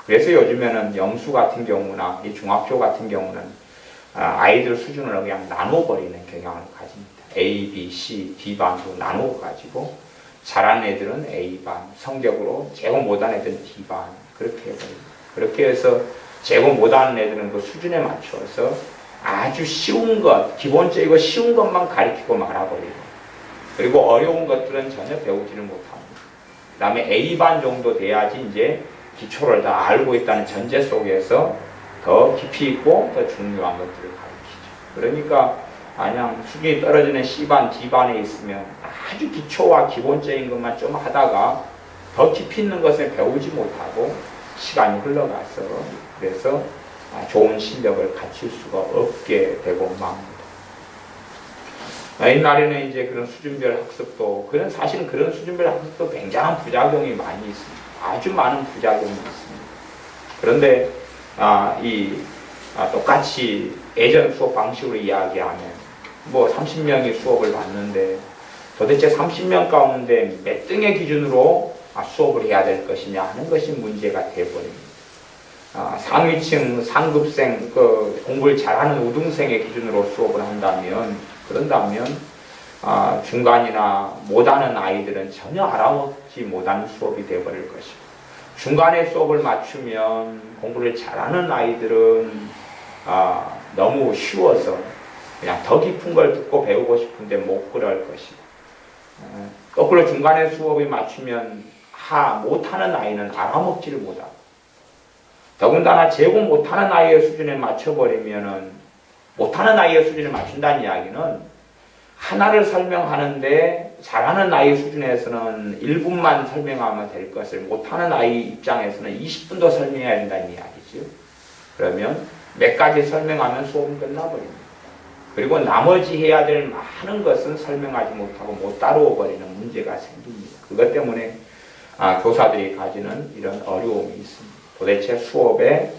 그래서 요즘에는 영수 같은 경우나 이 중학교 같은 경우는 아이들 수준을 그냥 나눠버리는 경향을 가집니다. A, B, C, D반으로 나누어가지고 잘하는 애들은 A반, 성적으로 제고 못하는 애들은 D반 그렇게 해버립니다. 그렇게 해서 제고 못하는 애들은 그 수준에 맞춰서 아주 쉬운 것, 기본적이고 쉬운 것만 가르치고 말아버리고 그리고 어려운 것들은 전혀 배우지를 못합니다. 그 다음에 A반 정도 돼야지 이제 기초를 다 알고 있다는 전제 속에서 더 깊이 있고 더 중요한 것들을 가르치죠. 그러니까 그냥 수준이 떨어지는 C반, D반에 있으면 아주 기초와 기본적인 것만 좀 하다가 더 깊이 있는 것을 배우지 못하고 시간이 흘러가서 그래서 좋은 실력을 갖출 수가 없게 되고 맙니다. 옛날에는 이제 그런 수준별 학습도 사실은 그런 수준별 학습도 굉장한 부작용이 많이 있습니다. 아주 많은 부작용이 있습니다. 그런데 똑같이 예전 수업 방식으로 이야기하면 30명이 수업을 받는데 도대체 30명 가운데 몇 등의 기준으로 수업을 해야 될 것이냐 하는 것이 문제가 되어버립니다. 상위층, 상급생, 공부를 잘하는 우등생의 기준으로 수업을 그런다면 중간이나 못하는 아이들은 전혀 알아먹지 못하는 수업이 되어버릴 것이고, 중간에 수업을 맞추면 공부를 잘하는 아이들은 너무 쉬워서 그냥 더 깊은 걸 듣고 배우고 싶은데 못 그럴 것이고, 거꾸로 중간에 수업이 맞추면 못하는 아이는 알아먹지를 못하고, 더군다나 제공 못하는 아이의 수준에 맞춰버리면은, 못하는 아이의 수준에 맞춘다는 이야기는 하나를 설명하는데 잘하는 아이 수준에서는 1분만 설명하면 될 것을 못하는 아이 입장에서는 20분도 설명해야 된다는 이야기죠. 그러면 몇 가지 설명하면 수업은 끝나버립니다. 그리고 나머지 해야 될 많은 것은 설명하지 못하고 못 따라오 버리는 문제가 생깁니다. 그것 때문에 교사들이 가지는 이런 어려움이 있습니다. 도대체 수업의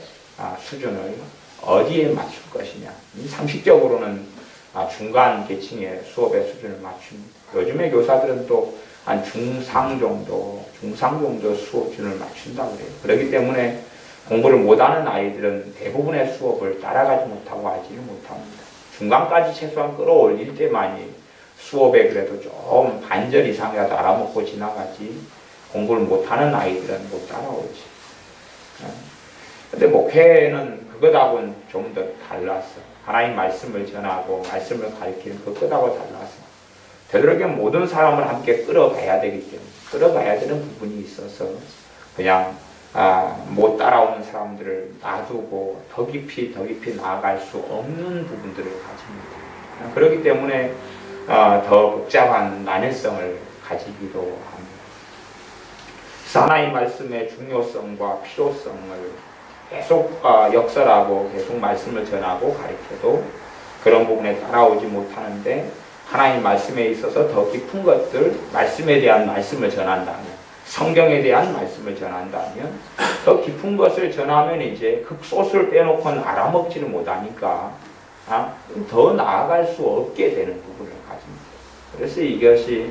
수준을 어디에 맞출 것이냐. 상식적으로는 중간 계층의 수업의 수준을 맞춥니다. 요즘의 교사들은 또 한 중상 정도 수업 수준을 맞춘다고 그래요. 그렇기 때문에 공부를 못하는 아이들은 대부분의 수업을 따라가지 못하고 알지를 못합니다. 중간까지 최소한 끌어올릴 때만이 수업에 그래도 좀 반절 이상이라도 알아먹고 지나가지, 공부를 못하는 아이들은 못 따라오지. 근데 목회는 그것하고는 좀 더 달라서, 하나님 말씀을 전하고 말씀을 가르치는 그것하고 달라서 되도록이면 모든 사람을 함께 끌어가야 되기 때문에, 끌어가야 되는 부분이 있어서 그냥 못 따라오는 사람들을 놔두고 더 깊이 나아갈 수 없는 부분들을 가집니다. 그렇기 때문에 더 복잡한 난해성을 가지기도 합니다. 하나님 말씀의 중요성과 필요성을 계속 역설하고 계속 말씀을 전하고 가르쳐도 그런 부분에 따라오지 못하는데, 하나님 말씀에 있어서 더 깊은 것들, 말씀에 대한 말씀을 전한다면, 성경에 대한 말씀을 전한다면, 더 깊은 것을 전하면 이제 극소수를 빼놓고는 알아먹지를 못하니까 더 나아갈 수 없게 되는 부분을 가집니다. 그래서 이것이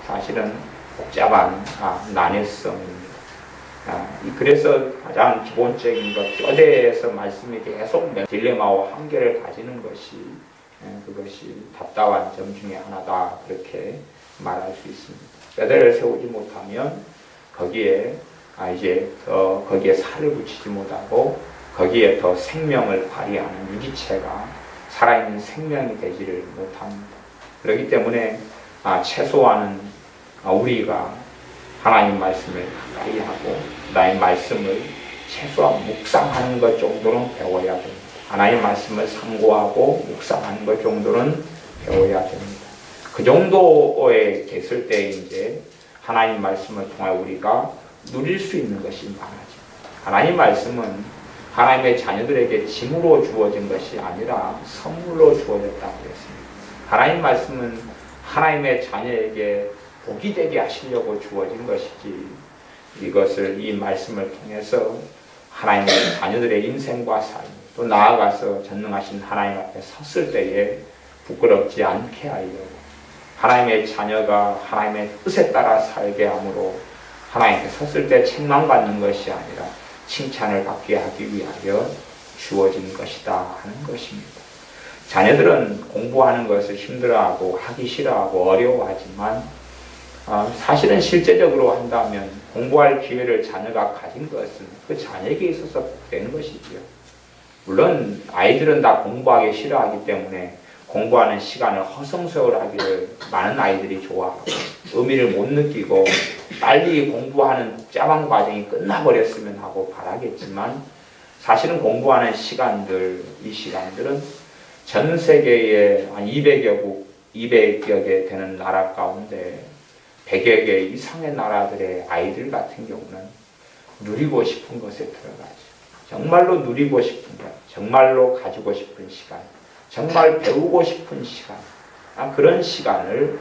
사실은 복잡한 난해성입니다. 그래서 가장 기본적인 것, 뼈대에서 말씀이 계속 딜레마와 한계를 가지는 것이 그것이 답답한 점 중에 하나다, 그렇게 말할 수 있습니다. 뼈대를 세우지 못하면 거기에 거기에 살을 붙이지 못하고 거기에 더 생명을 발휘하는 유기체가 살아있는 생명이 되지를 못합니다. 그렇기 때문에 최소한은 우리가 하나님 말씀을 가까이 하고 나의 말씀을 최소한 묵상하는 것 정도는 배워야 됩니다. 하나님 말씀을 상고하고 묵상하는 것 정도는 배워야 됩니다. 그 정도에 됐을 때 이제 하나님 말씀을 통해 우리가 누릴 수 있는 것이 많아집니다. 하나님 말씀은 하나님의 자녀들에게 짐으로 주어진 것이 아니라 선물로 주어졌다고 했습니다. 하나님 말씀은 하나님의 자녀에게 복이 되게 하시려고 주어진 것이지, 이것을 이 말씀을 통해서 하나님의 자녀들의 인생과 삶, 또 나아가서 전능하신 하나님 앞에 섰을 때에 부끄럽지 않게 하려고, 하나님의 자녀가 하나님의 뜻에 따라 살게 함으로 하나님께 섰을 때 책망받는 것이 아니라 칭찬을 받게 하기 위하여 주어진 것이다 하는 것입니다. 자녀들은 공부하는 것을 힘들어하고 하기 싫어하고 어려워하지만 사실은 실제적으로 한다면 공부할 기회를 자녀가 가진 것은 그 자녀에게 있어서 복되는 것이지요. 물론 아이들은 다 공부하기 싫어하기 때문에 공부하는 시간을 허송세월하기를 많은 아이들이 좋아하고 의미를 못 느끼고 빨리 공부하는 복잡한 과정이 끝나버렸으면 하고 바라겠지만, 사실은 공부하는 시간들, 이 시간들은 전 세계에 한 200여 개 되는 나라 가운데 100여 개 이상의 나라들의 아이들 같은 경우는 누리고 싶은 것에 들어가죠. 정말로 누리고 싶은 것, 정말로 가지고 싶은 시간, 정말 배우고 싶은 시간, 그런 시간을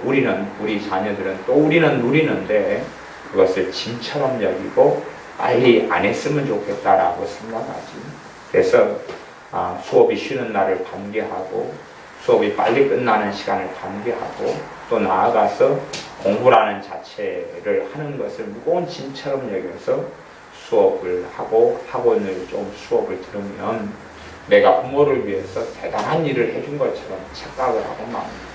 우리 자녀들은 또 우리는 누리는데 그것을 짐처럼 여기고 빨리 안 했으면 좋겠다라고 생각하지. 그래서 수업이 쉬는 날을 반기하고 수업이 빨리 끝나는 시간을 반기하고 또 나아가서 공부라는 자체를 하는 것을 무거운 짐처럼 여겨서 수업을 하고 학원을 좀 수업을 들으면 내가 부모를 위해서 대단한 일을 해준 것처럼 착각을 하고 맙니다.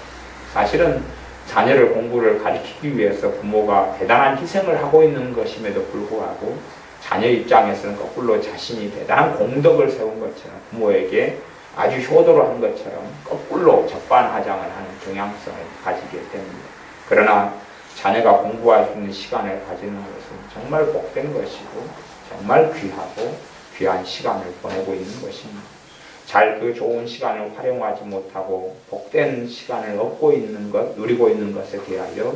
사실은 자녀를 공부를 가르치기 위해서 부모가 대단한 희생을 하고 있는 것임에도 불구하고 자녀 입장에서는 거꾸로 자신이 대단한 공덕을 세운 것처럼 부모에게 아주 효도를 한 것처럼 거꾸로 적반하장을 하는 경향성을 가지게 됩니다. 그러나 자녀가 공부할 수 있는 시간을 가지는 것은 정말 복된 것이고 정말 귀하고 귀한 시간을 보내고 있는 것입니다. 잘 그 좋은 시간을 활용하지 못하고 복된 시간을 얻고 있는 것, 누리고 있는 것에 대하여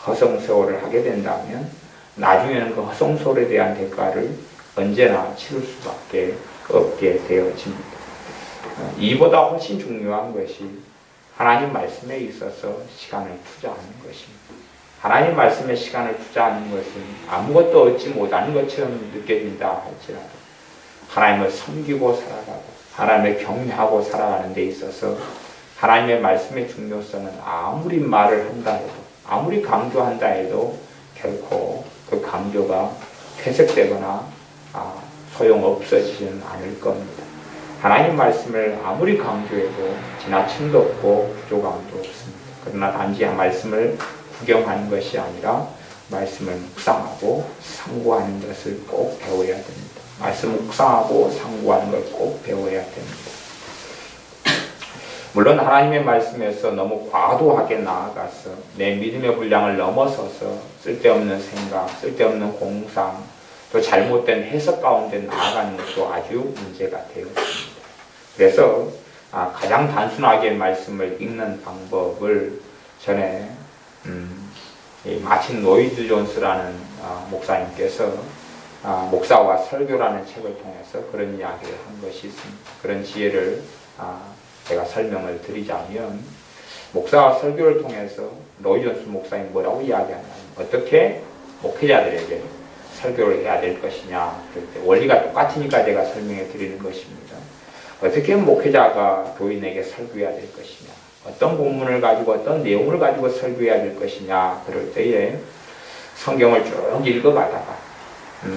허송세월을 하게 된다면 나중에는 그 허송세월에 대한 대가를 언제나 치를 수밖에 없게 되어집니다. 이보다 훨씬 중요한 것이 하나님 말씀에 있어서 시간을 투자하는 것입니다. 하나님 말씀에 시간을 투자하는 것은 아무것도 얻지 못하는 것처럼 느껴진다 할지라도 하나님을 섬기고 살아가고 하나님을 경외하고 살아가는 데 있어서 하나님의 말씀의 중요성은 아무리 말을 한다 해도 아무리 강조한다 해도 결코 그 강조가 퇴색되거나 소용없어지지는 않을 겁니다. 하나님 말씀을 아무리 강조해도 지나침도 없고 부족함도 없습니다. 그러나 단지 말씀을 구경하는 것이 아니라 말씀을 묵상하고 상고하는 것을 꼭 배워야 됩니다. 말씀을 묵상하고 상고하는 걸 꼭 배워야 됩니다. 물론 하나님의 말씀에서 너무 과도하게 나아가서 내 믿음의 분량을 넘어서서 쓸데없는 생각, 쓸데없는 공상, 또 잘못된 해석 가운데 나아가는 것도 아주 문제가 되었습니다. 그래서 가장 단순하게 말씀을 읽는 방법을 전에 마틴 로이드 존스라는 목사님께서 목사와 설교라는 책을 통해서 그런 이야기를 한 것이 있습니다. 그런 지혜를 제가 설명을 드리자면 목사와 설교를 통해서 로이드 존스 목사님이 뭐라고 이야기하냐면 어떻게 목회자들에게 설교를 해야 될 것이냐, 그럴 때 원리가 똑같으니까 제가 설명해 드리는 것입니다. 어떻게 목회자가 교인에게 설교해야 될 것이냐, 어떤 본문을 가지고 어떤 내용을 가지고 설교해야 될 것이냐, 그럴 때에 성경을 쭉 읽어가다가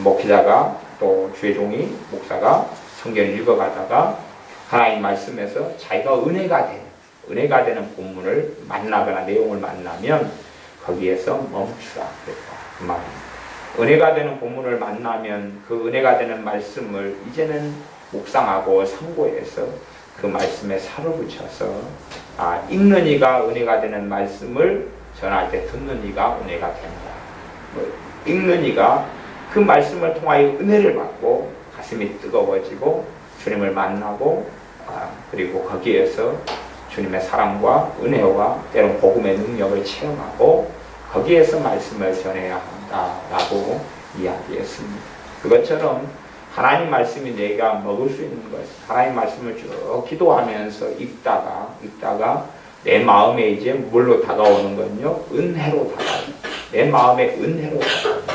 목회자가 또 주의 종이 목사가 성경을 읽어가다가 하나님 말씀에서 자기가 은혜가 되는 본문을 만나거나 내용을 만나면 거기에서 멈추라 그랬다 그 말입니다. 은혜가 되는 본문을 만나면 그 은혜가 되는 말씀을 이제는 묵상하고 상고해서 그 말씀에 살을 붙여서 읽는 이가 은혜가 되는 말씀을 전할 때 듣는 이가 은혜가 된다. 읽는 이가 그 말씀을 통하여 은혜를 받고 가슴이 뜨거워지고 주님을 만나고 그리고 거기에서 주님의 사랑과 은혜와 때론 복음의 능력을 체험하고 거기에서 말씀을 전해야 한다라고 이야기했습니다. 그것처럼 하나님 말씀이 내가 먹을 수 있는 것, 하나님 말씀을 쭉 기도하면서 읽다가 내 마음에 이제 뭘로 다가오는 건요? 은혜로 다가옵니다. 내 마음에 은혜로 다가옵니다.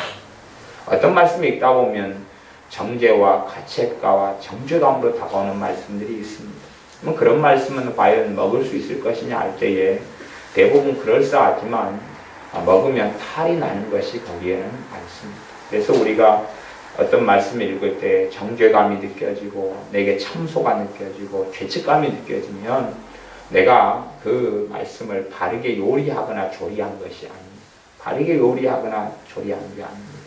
어떤 말씀을 읽다 보면 정죄와 가책가와 정죄감으로 다가오는 말씀들이 있습니다. 그럼 그런 말씀은 과연 먹을 수 있을 것이냐 할 때에 대부분 그럴싸하지만 먹으면 탈이 나는 것이 거기에는 많습니다. 그래서 우리가 어떤 말씀을 읽을 때 정죄감이 느껴지고 내게 참소가 느껴지고 죄책감이 느껴지면 내가 그 말씀을 바르게 요리하거나 조리한 것이 아닙니다. 바르게 요리하거나 조리한 게 아닙니다.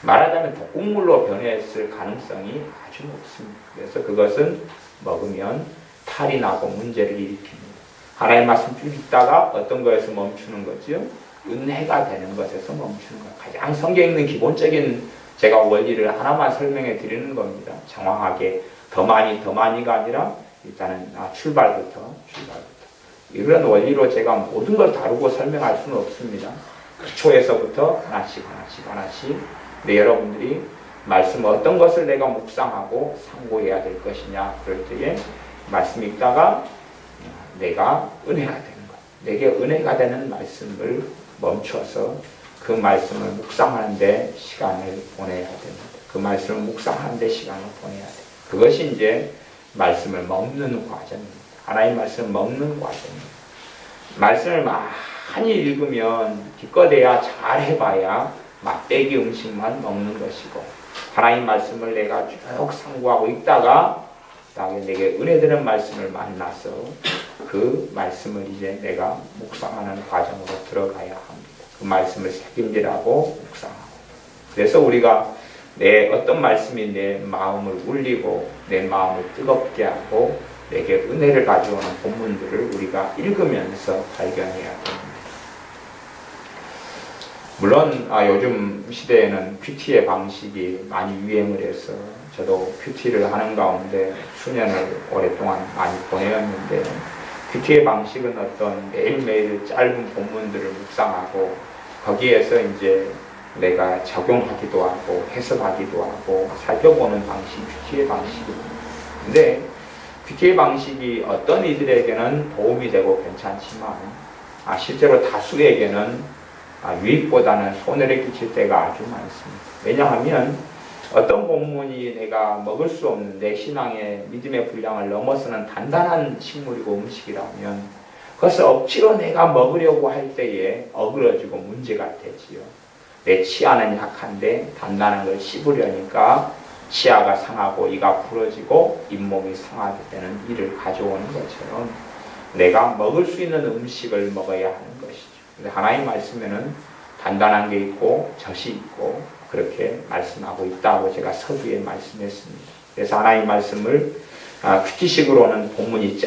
말하자면 독국물로 변했을 가능성이 아주 높습니다. 그래서 그것은 먹으면 탈이 나고 문제를 일으킵니다. 하나님의 말씀 쭉 읽다가 어떤 거에서 멈추는 거죠? 은혜가 되는 것에서 멈추는 것. 가장 성경에 있는 기본적인 제가 원리를 하나만 설명해 드리는 겁니다. 정확하게 더 많이가 아니라 일단은 출발부터. 이런 원리로 제가 모든 걸 다루고 설명할 수는 없습니다. 기초에서부터 하나씩. 근데 여러분들이 말씀 어떤 것을 내가 묵상하고 상고해야 될 것이냐 그럴 때에 말씀 읽다가 내가 은혜가 되는 것, 내게 은혜가 되는 말씀을 멈춰서 그 말씀을 묵상하는 데 시간을 보내야 됩니다. 그 말씀을 묵상하는 데 시간을 보내야 돼요. 그것이 이제 말씀을 먹는 과정입니다. 하나님 말씀을 먹는 과정입니다. 말씀을 많이 읽으면 기껏해야 잘 해봐야 맛배기 음식만 먹는 것이고 하나님 말씀을 내가 쭉 상고하고 있다가 내게 은혜 되는 말씀을 만나서 그 그 말씀을 이제 내가 묵상하는 과정으로 들어가야 합니다. 그 말씀을 새김질하고 묵상하고. 그래서 우리가 내 어떤 말씀이 내 마음을 울리고 내 마음을 뜨겁게 하고 내게 은혜를 가져오는 본문들을 우리가 읽으면서 발견해야 합니다. 물론 요즘 시대에는 큐티의 방식이 많이 유행을 해서 저도 큐티를 하는 가운데 수년을 오랫동안 많이 보내었는데, 큐티의 방식은 어떤 매일매일 짧은 본문들을 묵상하고 거기에서 이제 내가 적용하기도 하고 해석하기도 하고 살펴보는 방식이 큐티의 방식입니다. 근데 큐티의 방식이 어떤 이들에게는 도움이 되고 괜찮지만 실제로 다수에게는 유익보다는 손해를 끼칠 때가 아주 많습니다. 왜냐하면 어떤 본문이 내가 먹을 수 없는 내 신앙의 믿음의 분량을 넘어서는 단단한 식물이고 음식이라면 그것을 억지로 내가 먹으려고 할 때에 어그러지고 문제가 되지요. 내 치아는 약한데 단단한 걸 씹으려니까 치아가 상하고 이가 부러지고 잇몸이 상하게 되는 일을 가져오는 것처럼 내가 먹을 수 있는 음식을 먹어야 하는 것이죠. 하나님 말씀에는 단단한 게 있고 젖이 있고 그렇게 말씀하고 있다고 제가 서두에 말씀했습니다. 그래서 하나님 말씀을 큐티식으로는 본문이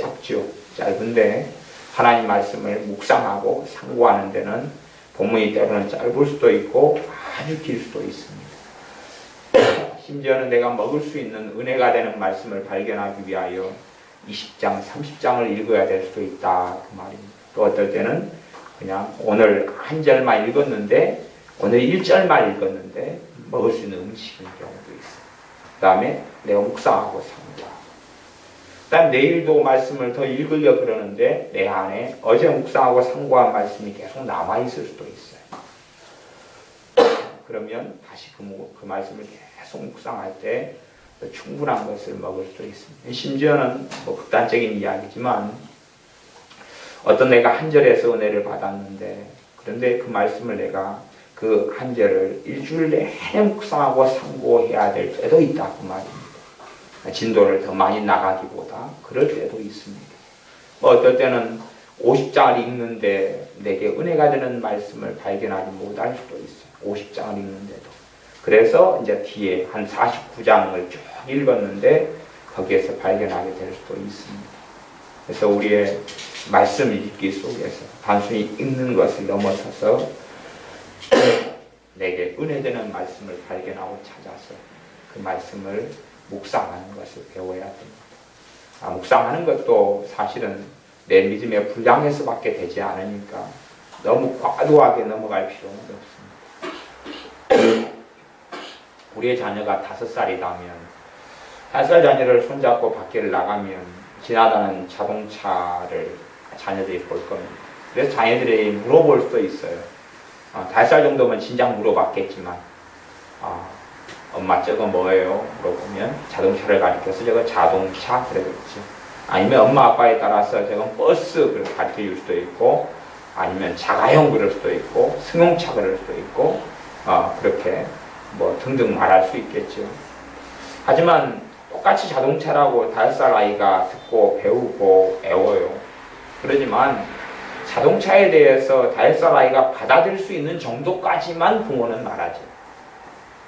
짧은데 하나님 말씀을 묵상하고 상고하는 데는 본문이 때로는 짧을 수도 있고 아주 길 수도 있습니다. 심지어는 내가 먹을 수 있는 은혜가 되는 말씀을 발견하기 위하여 20장, 30장을 읽어야 될 수도 있다 그 말입니다. 또 어떨 때는 그냥 오늘 한 절만 읽었는데 오늘 1절만 읽었는데 먹을 수 있는 음식인 경우도 있어요. 그 다음에 내가 묵상하고 상고하고, 그 다음 내일도 말씀을 더 읽으려 그러는데 내 안에 어제 묵상하고 상고한 말씀이 계속 남아있을 수도 있어요. 그러면 다시 그 말씀을 계속 묵상할 때 충분한 것을 먹을 수도 있습니다. 심지어는 극단적인 이야기지만 어떤 내가 한 절에서 은혜를 받았는데 그런데 그 말씀을 내가 그 한 절을 일주일 내내 묵상하고 상고해야 될 때도 있다 그 말입니다. 진도를 더 많이 나가기보다 그럴 때도 있습니다. 어떨 때는 50장을 읽는데 내게 은혜가 되는 말씀을 발견하지 못할 수도 있어요. 50장을 읽는데도. 그래서 이제 뒤에 한 49장을 쭉 읽었는데 거기에서 발견하게 될 수도 있습니다. 그래서 우리의 말씀 읽기 속에서 단순히 읽는 것을 넘어서서 내게 은혜되는 말씀을 발견하고 찾아서 그 말씀을 묵상하는 것을 배워야 됩니다. 묵상하는 것도 사실은 내 믿음의 분량에서밖에 되지 않으니까 너무 과도하게 넘어갈 필요는 없습니다. 우리의 자녀가 5살이라면 5살 자녀를 손잡고 밖에 나가면 지나가는 자동차를 자녀들이 볼 겁니다. 그래서 자녀들이 물어볼 수도 있어요. 5살 정도면 진작 물어봤겠지만 엄마 저거 뭐예요? 물어보면 자동차를 가리켜서 저거 자동차 그러겠죠. 아니면 엄마 아빠에 따라서 저건 버스 그렇게 가르쳐줄 수도 있고 아니면 자가용 그럴 수도 있고 승용차 그럴 수도 있고 그렇게 등등 말할 수 있겠죠. 하지만 똑같이 자동차라고 5살 아이가 듣고 배우고 애워요. 그러지만 자동차에 대해서 5살 아이가 받아들일 수 있는 정도까지만 부모는 말하죠.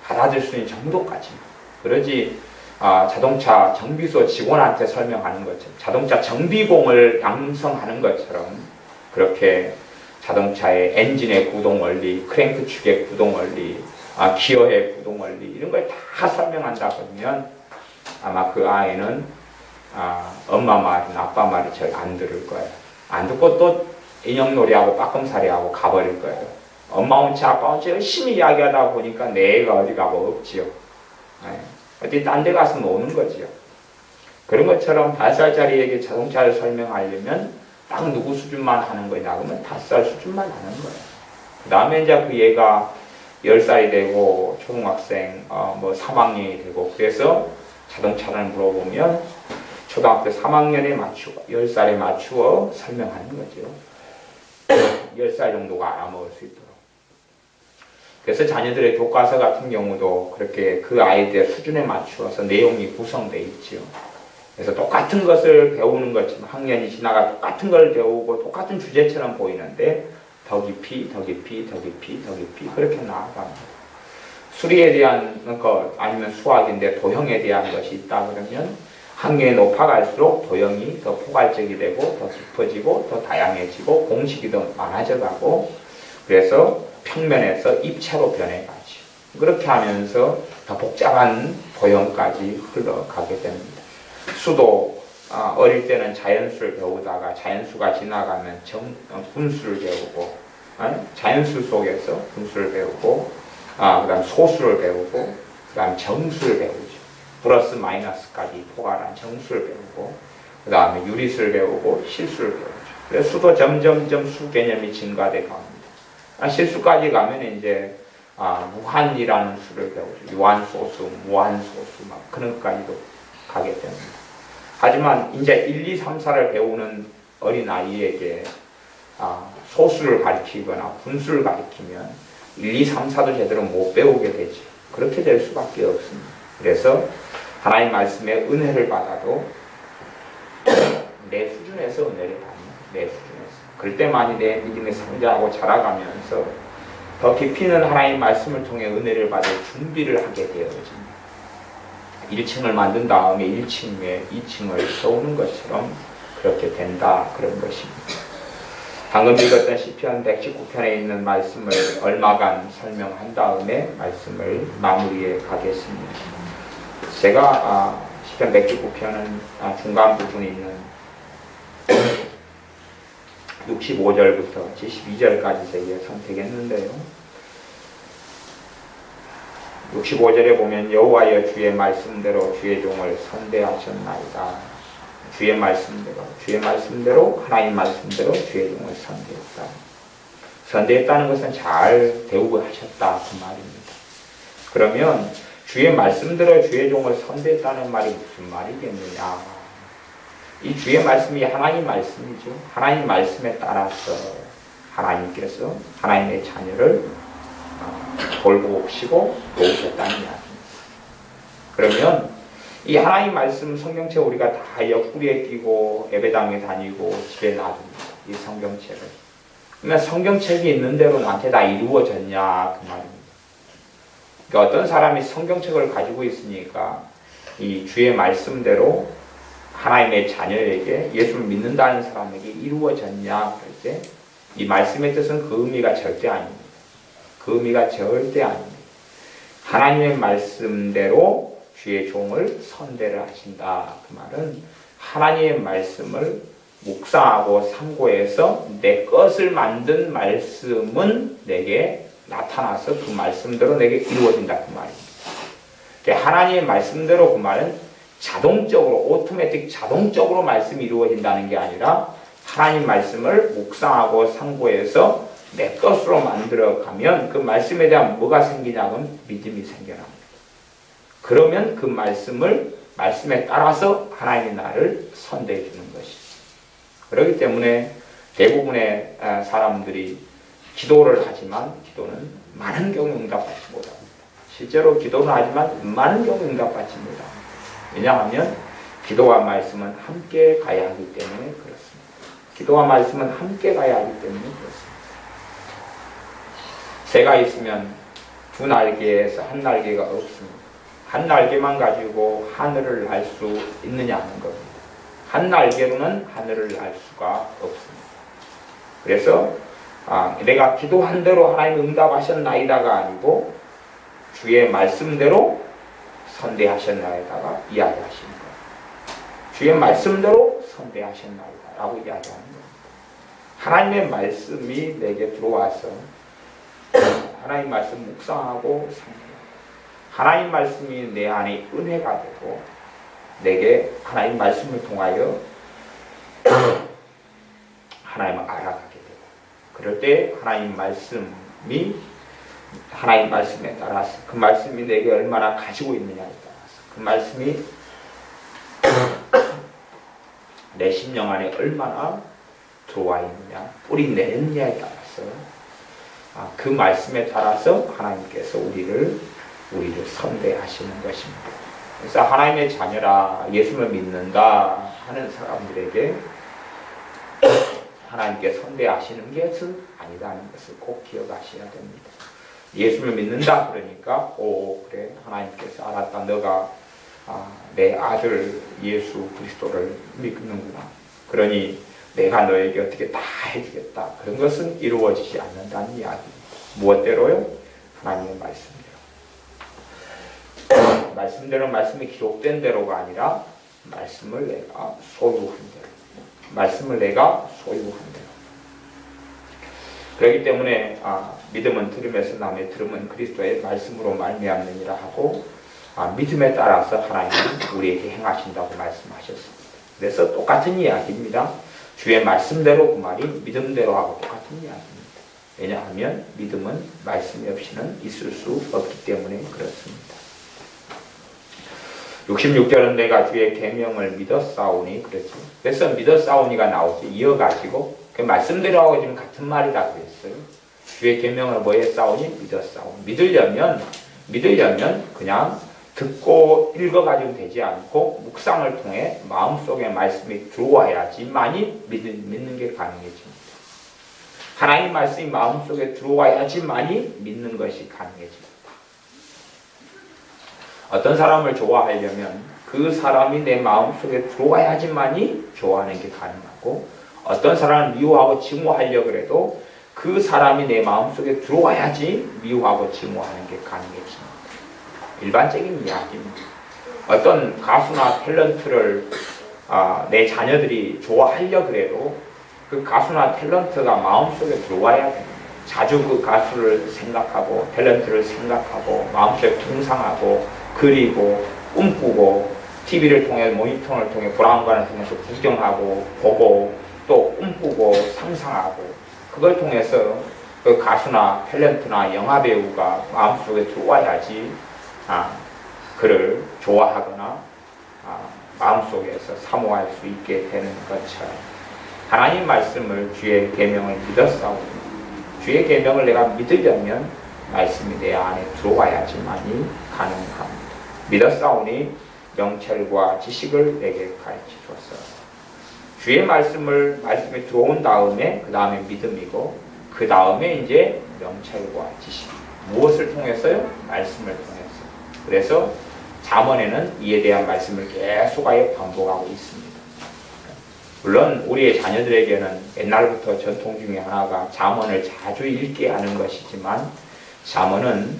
받아들일 수 있는 정도까지만. 그러지 자동차 정비소 직원한테 설명하는 것처럼 자동차 정비공을 양성하는 것처럼 그렇게 자동차의 엔진의 구동 원리, 크랭크 축의 구동 원리, 기어의 구동 원리 이런 걸 다 설명한다 그러면 아마 그 아이는 엄마 말이나 아빠 말을 잘 안 들을 거예요. 안 듣고 또 인형놀이하고 빠끔살이하고 가버릴 거예요. 엄마 온치 아빠 온치 열심히 이야기하다 보니까 내 애가 어디 가고 없지요. 어디 딴 데 가서 노는 거지요. 그런 것처럼 5살짜리에게 자동차를 설명하려면 딱 누구 수준만 하는 거냐 그러면 5살 수준만 하는 거예요. 그 다음에 이제 그 얘가 10살이 되고 초등학생 3학년이 되고 그래서 자동차를 물어보면 초등학교 3학년에 맞추어 10살에 맞추어 설명하는 거죠. 10살 정도가 알아먹을 수 있도록. 그래서 자녀들의 교과서 같은 경우도 그렇게 그 아이들의 수준에 맞추어서 내용이 구성되어 있죠. 그래서 똑같은 것을 배우는 것처럼 학년이 지나가 똑같은 걸 배우고 똑같은 주제처럼 보이는데 더 깊이, 더 깊이, 더 깊이, 더 깊이 그렇게 나아갑니다. 수리에 대한 것 아니면 수학인데 도형에 대한 것이 있다 그러면 학년이 높아갈수록 도형이 더 포괄적이 되고 더 깊어지고 더 다양해지고 공식이 더 많아져 가고 그래서 평면에서 입체로 변해가죠. 그렇게 하면서 더 복잡한 도형까지 흘러가게 됩니다. 수도 어릴 때는 자연수를 배우다가 자연수가 지나가면 분수를 배우고 자연수 속에서 분수를 배우고 그 다음 소수를 배우고 그 다음 정수를 배우죠. 플러스 마이너스까지 포괄한 정수를 배우고 그 다음에 유리수를 배우고 실수를 배우죠. 그래서 수도 점점점 수 개념이 증가돼 갑니다. 실수까지 가면 이제 무한이라는 수를 배우죠. 유한소수, 무한소수 막 그런 것까지도 가게 됩니다. 하지만 이제 1, 2, 3, 4를 배우는 어린 아이에게 소수를 가르치거나 분수를 가르치면 1, 2, 3, 4도 제대로 못 배우게 되죠. 그렇게 될 수밖에 없습니다. 그래서 하나님 말씀의 은혜를 받아도 내 수준에서 은혜를 받는 내 수준에서 그럴 때만이 내 믿음이 성장하고 자라가면서 더 깊이는 하나님 말씀을 통해 은혜를 받을 준비를 하게 되어집니다. 1층을 만든 다음에 1층 위에 2층을 세우는 것처럼 그렇게 된다 그런 것입니다. 방금 읽었던 시편 119편에 있는 말씀을 얼마간 설명한 다음에 말씀을 마무리해 가겠습니다. 제가 시편 119편은 중간 부분에 있는 65절부터 72절까지 제가 선택했는데요. 65절에 보면 여호와여 주의 말씀대로 주의 종을 선대하셨나이다. 주의 말씀대로 하나님 말씀대로 주의 종을 선대했다. 선대했다는 것은 잘 대우고 하셨다 그 말입니다. 그러면 주의 말씀대로 주의 종을 선대했다는 말이 무슨 말이겠느냐. 이 주의 말씀이 하나님 말씀이죠. 하나님 말씀에 따라서 하나님께서 하나님의 자녀를 돌보시고 도우셨다는 이야기입니다. 그러면 이 하나님 말씀 성경책 우리가 다 옆구리에 끼고 예배당에 다니고 집에 놔둡니다. 이 성경책을. 그러면 성경책이 있는 대로 나한테 다 이루어졌냐 그 말입니다. 그러니까 어떤 사람이 성경책을 가지고 있으니까 이 주의 말씀대로 하나님의 자녀에게 예수를 믿는다는 사람에게 이루어졌냐 그럴 때 이 말씀의 뜻은 그 의미가 절대 아닙니다. 그 의미가 절대 아닙니다. 하나님의 말씀대로 주의 종을 선대를 하신다. 그 말은 하나님의 말씀을 묵상하고 삼고해서 내 것을 만든 말씀은 내게 나타나서 그 말씀대로 내게 이루어진다. 그 말입니다. 하나님의 말씀대로 그 말은 자동적으로 오토매틱 자동적으로 말씀이 이루어진다는 게 아니라 하나님 말씀을 묵상하고 상고해서 내 것으로 만들어가면 그 말씀에 대한 뭐가 생기냐면 믿음이 생겨납니다. 그러면 그 말씀에 따라서 하나님이 나를 선대해 주는 것이죠. 그렇기 때문에 대부분의 사람들이 기도를 하지만 기도는 많은 경우 응답받지 못합니다. 실제로 기도는 하지만 많은 경우 응답받지 못합니다. 왜냐하면 기도와 말씀은 함께 가야 하기 때문에 그렇습니다. 기도와 말씀은 함께 가야 하기 때문에 그렇습니다. 새가 있으면 두 날개에서 한 날개가 없습니다. 한 날개만 가지고 하늘을 날 수 있느냐 하는 겁니다. 한 날개로는 하늘을 날 수가 없습니다. 그래서 내가 기도한 대로 하나님 응답하셨나이다가 아니고 주의 말씀대로 선대하셨나이다가 이야기하시는 거예요. 주의 말씀대로 선대하셨나이다라고 이야기하는 겁니다. 하나님의 말씀이 내게 들어와서 하나님 말씀 묵상하고 하나님 말씀이 내 안에 은혜가 되고 내게 하나님 말씀을 통하여 하나님을 알아가게 되고 그럴 때 하나님 말씀이 하나님 말씀에 따라서 그 말씀이 내게 얼마나 가지고 있느냐에 따라서 그 말씀이 내 심령 안에 얼마나 들어와 있느냐 뿌리 내느냐에 따라서 그 말씀에 따라서 하나님께서 우리를 선대하시는 것입니다. 그래서 하나님의 자녀라 예수를 믿는다 하는 사람들에게 하나님께 선대하시는 것은 아니다는 것을 꼭 기억하셔야 됩니다. 예수를 믿는다 그러니까 그래 하나님께서 알았다 너가 내 아들 예수 그리스도를 믿는구나. 그러니 내가 너에게 어떻게 다 해주겠다. 그런 것은 이루어지지 않는다는 이야기입니다. 무엇대로요? 하나님의 말씀대로. 말씀대로 말씀이 기록된 대로가 아니라 말씀을 내가 소유한 대로. 말씀을 내가 소유한 대로. 그렇기 때문에 믿음은 들음에서 나며 들음은 그리스도의 말씀으로 말미암느니라 하고 믿음에 따라서 하나님은 우리에게 행하신다고 말씀하셨습니다. 그래서 똑같은 이야기입니다. 주의 말씀대로 그 말이 믿음대로 하고 똑같은 이야기입니다. 왜냐하면 믿음은 말씀이 없이는 있을 수 없기 때문에 그렇습니다. 66절은 내가 주의 계명을 믿었사오니 그랬죠. 그래서 믿었사오니가 나오죠. 이어가지고 그 말씀대로 하고 지금 같은 말이다 그랬어요. 주의 계명을 뭐 했사오니 믿었사오니. 믿으려면 그냥 듣고 읽어가지고 되지 않고 묵상을 통해 마음속에 말씀이 들어와야지만이 믿는 게 가능해집니다. 하나님 말씀이 마음속에 들어와야지만이 믿는 것이 가능해집니다. 어떤 사람을 좋아하려면 그 사람이 내 마음속에 들어와야지만이 좋아하는 게 가능하고 어떤 사람을 미워하고 증오하려고 해도 그 사람이 내 마음속에 들어와야지 미워하고 증오하는 게 가능해집니다. 일반적인 이야기입니다. 어떤 가수나 탤런트를 내 자녀들이 좋아하려고 해도 그 가수나 탤런트가 마음속에 들어와야 됩니다. 자주 그 가수를 생각하고 탤런트를 생각하고 마음속에 붕상하고 그리고 꿈꾸고 TV를 통해 모니터를 통해 브라운관을 통해서 구경하고 보고 또 꿈꾸고 상상하고 그걸 통해서 그 가수나 탤런트나 영화배우가 마음속에 들어와야지 그를 좋아하거나 마음속에서 사모할 수 있게 되는 것처럼 하나님 말씀을 주의 계명을 믿었사오니 주의 계명을 내가 믿으려면 말씀이 내 안에 들어와야지만이 가능합니다. 믿었사오니 명철과 지식을 내게 가르치소서. 주의 말씀이 들어온 다음에 그 다음에 믿음이고 그 다음에 이제 명철과 지식. 무엇을 통해서요? 말씀을 통해서. 그래서 잠언에는 이에 대한 말씀을 계속하여 반복하고 있습니다. 물론 우리의 자녀들에게는 옛날부터 전통 중에 하나가 잠언을 자주 읽게 하는 것이지만 잠언은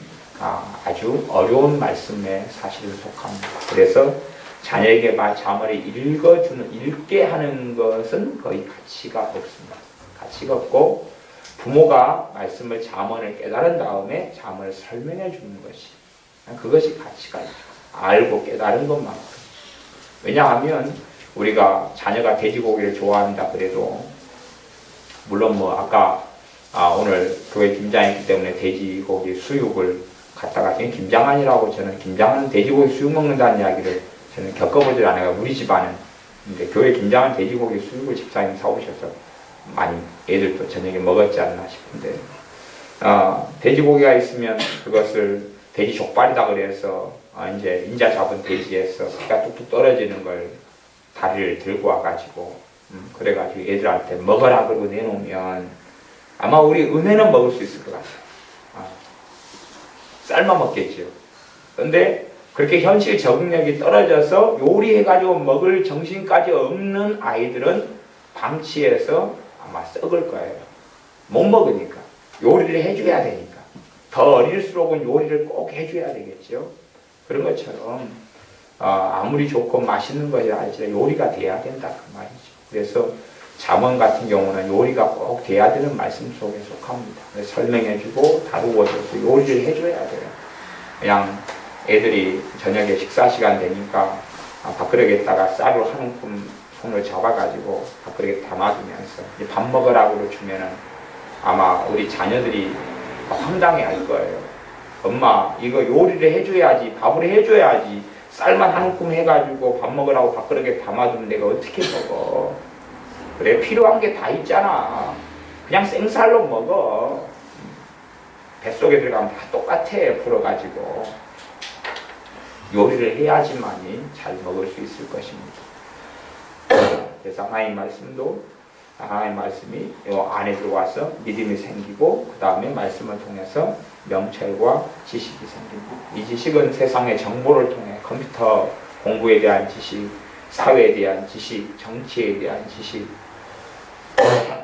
아주 어려운 말씀에 사실은 속합니다. 그래서 자녀에게 잠언을 읽게 하는 것은 거의 가치가 없습니다. 가치가 없고 부모가 말씀을 잠언을 깨달은 다음에 잠언을 설명해 주는 것이 그것이 가치가 있죠. 알고 깨달은 것만큼. 왜냐하면 우리가 자녀가 돼지고기를 좋아한다 그래도 물론 아까 오늘 교회 김장이기 때문에 돼지고기 수육을 갖다가 김장한이라고 저는 김장한 돼지고기 수육 먹는다는 이야기를 저는 겪어보질 않아요. 우리 집안은. 근데 교회 김장한 돼지고기 수육을 집사님 사오셔서 많이 애들도 저녁에 먹었지 않나 싶은데 돼지고기가 있으면 그것을 돼지 족발이다 그래서 이제 인자 잡은 돼지에서 피가 뚝뚝 떨어지는 걸 다리를 들고 와가지고 그래가지고 애들한테 먹어라 그러고 내놓으면 아마 우리 은혜는 먹을 수 있을 것 같아요. 삶아 먹겠죠. 근데 그렇게 현실 적응력이 떨어져서 요리해가지고 먹을 정신까지 없는 아이들은 방치해서 아마 썩을 거예요. 못 먹으니까. 요리를 해줘야 되니까. 더 어릴수록은 요리를 꼭 해줘야 되겠죠. 그런 것처럼 아무리 좋고 맛있는 것이 아니라 요리가 돼야 된다 그 말이죠. 그래서 잠언 같은 경우는 요리가 꼭 돼야 되는 말씀 속에 속합니다. 설명해주고 다루어줘서 요리를 해줘야 돼요. 그냥 애들이 저녁에 식사 시간 되니까 밥그릇에다가 쌀을 한 움큼 손을 잡아가지고 밥그릇에 담아두면서 밥 먹으라고 주면은 아마 우리 자녀들이 황당해 할 거예요. 엄마 이거 요리를 해줘야지 밥을 해줘야지 쌀만 한 움큼 해가지고 밥 먹으라고 밥그릇에 담아두면 내가 어떻게 먹어. 그래 필요한 게 다 있잖아. 그냥 생쌀로 먹어. 뱃속에 들어가면 다 똑같아 풀어가지고. 요리를 해야지만이 잘 먹을 수 있을 것입니다. 그래서 하나님 말씀이 이 안에 들어와서 믿음이 생기고 그 다음에 말씀을 통해서 명철과 지식이 생기고, 이 지식은 세상의 정보를 통해 컴퓨터 공부에 대한 지식, 사회에 대한 지식, 정치에 대한 지식,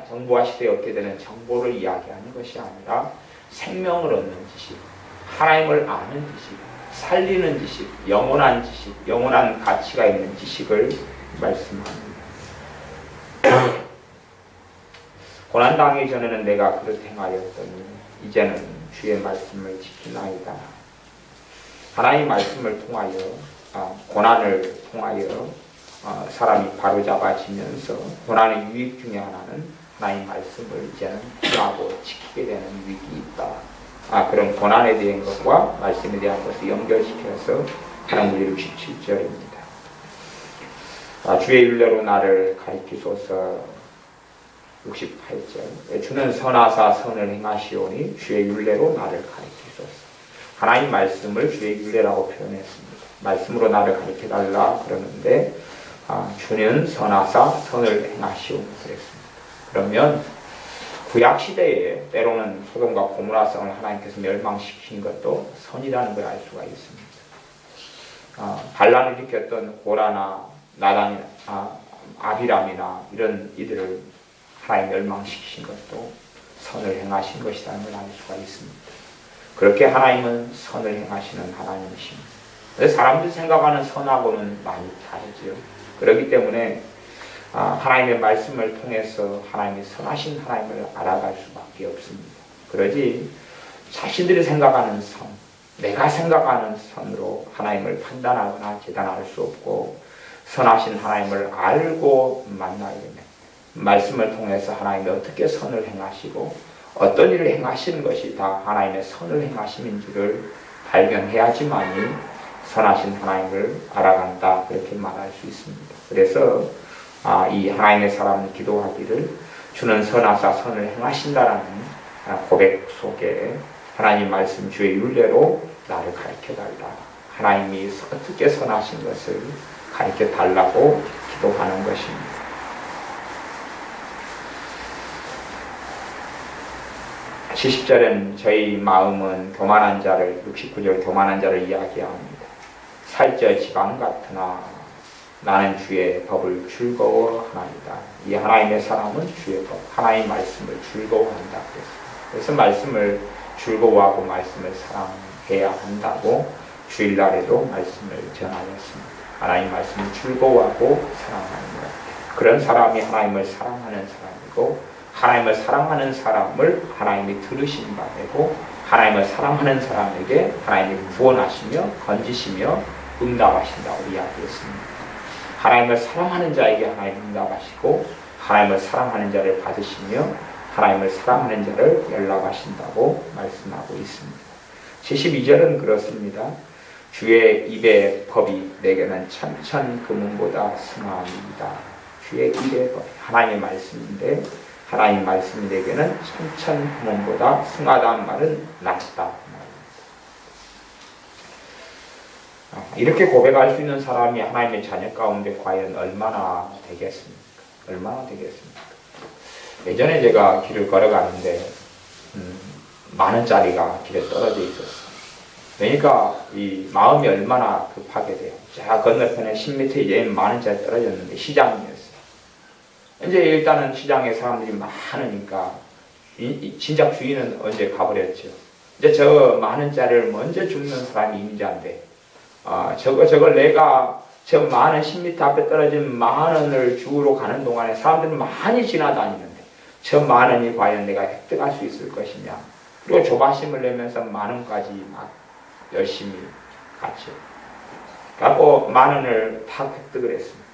정보화 시대에 얻게 되는 정보를 이야기하는 것이 아니라 생명을 얻는 지식, 하나님을 아는 지식, 살리는 지식, 영원한 지식, 영원한 가치가 있는 지식을 말씀합니다. 고난당하기 전에는 내가 그릇 행하였더니 이제는 주의 말씀을 지키나이다. 하나님 말씀을 통하여, 고난을 통하여 사람이 바로잡아지면서 고난의 유익 중에 하나는 하나님 말씀을 이제는 행하고 지키게 되는 유익이 있다. 그럼 고난에 대한 것과 말씀에 대한 것을 연결시켜서 하는 우리 67절입니다. 주의 율례로 나를 가리키소서. 68절. 주는 선하사 선을 행하시오니 주의 율례로 나를 가리키소서. 하나님 말씀을 주의 율례라고 표현했습니다. 말씀으로 나를 가리켜달라 그러는데 주는 선하사 선을 행하시오니 그랬습니다. 그러면 구약시대에 때로는 소돔과 고모라성을 하나님께서 멸망시킨 것도 선이라는 걸 알 수가 있습니다. 반란을 일으켰던 고라나 나단이나 아비람이나 이런 이들을 하나님 멸망시키신 것도 선을 행하신 것이라는 걸 알 수가 있습니다. 그렇게 하나님은 선을 행하시는 하나님이십니다. 사람들이 생각하는 선하고는 많이 다르죠. 그렇기 때문에 하나님의 말씀을 통해서 하나님이 선하신 하나님을 알아갈 수밖에 없습니다. 그러지 자신들이 생각하는 선, 내가 생각하는 선으로 하나님을 판단하거나 재단할 수 없고, 선하신 하나님을 알고 만나려면 말씀을 통해서 하나님이 어떻게 선을 행하시고 어떤 일을 행하시는 것이 다 하나님의 선을 행하심인 줄을 발견해야지만이 선하신 하나님을 알아간다, 그렇게 말할 수 있습니다. 그래서 이 하나님의 사람은 기도하기를 주는 선하사 선을 행하신다라는 고백 속에 하나님 말씀 주의 율례로 나를 가르쳐달라, 하나님이 어떻게 선하신 것을 가르쳐달라고 기도하는 것입니다. 70절은 저희 마음은 교만한 자를, 69절 교만한 자를 이야기합니다. 살쪄 지방 같으나 나는 주의 법을 즐거워하나이다. 이 하나님의 사람은 주의 법, 하나님의 말씀을 즐거워한다. 그래서 말씀을 즐거워하고 말씀을 사랑해야 한다고 주일날에도 말씀을 전하였습니다. 하나님 말씀을 즐거워하고 사랑하는 것, 그런 사람이 하나님을 사랑하는 사람이고, 하나님을 사랑하는 사람을 하나님이 들으신 바 되고, 하나님을 사랑하는 사람에게 하나님이 구원하시며 건지시며 응답하신다고 이야기했습니다. 하나님을 사랑하는 자에게 하나님 응답하시고, 하나님을 사랑하는 자를 받으시며 하나님을 사랑하는 자를 연락하신다고 말씀하고 있습니다. 72절은 그렇습니다. 주의 입의 법이 내게는 천천금은보다 승하니이다. 주의 입의 법, 하나님의 말씀인데 하나님 말씀이 내게는 천천금은보다 승하다는 말은 낫다. 이렇게 고백할 수 있는 사람이 하나님의 자녀 가운데 과연 얼마나 되겠습니까? 얼마나 되겠습니까? 예전에 제가 길을 걸어가는데 10,000원짜리가 길에 떨어져 있었어요. 그러니까 이 마음이 얼마나 급하게 돼요. 자, 건너편에 10m 이제 10,000원짜리 떨어졌는데 시장이었어요. 이제 일단은 시장에 사람들이 많으니까 진작 주인은 언제 가버렸죠. 이제 저 10,000원짜리를 먼저 줍는 사람이 임자인데 저걸 내가 저 10m 앞에 떨어진 10,000원을 주우러 가는 동안에 사람들이 많이 지나다니는데 저 10,000원이 과연 내가 획득할 수 있을 것이냐. 그리고 조바심을 내면서 10,000원까지 막 열심히 갔죠. 갖고 10,000원을 탁 획득을 했습니다.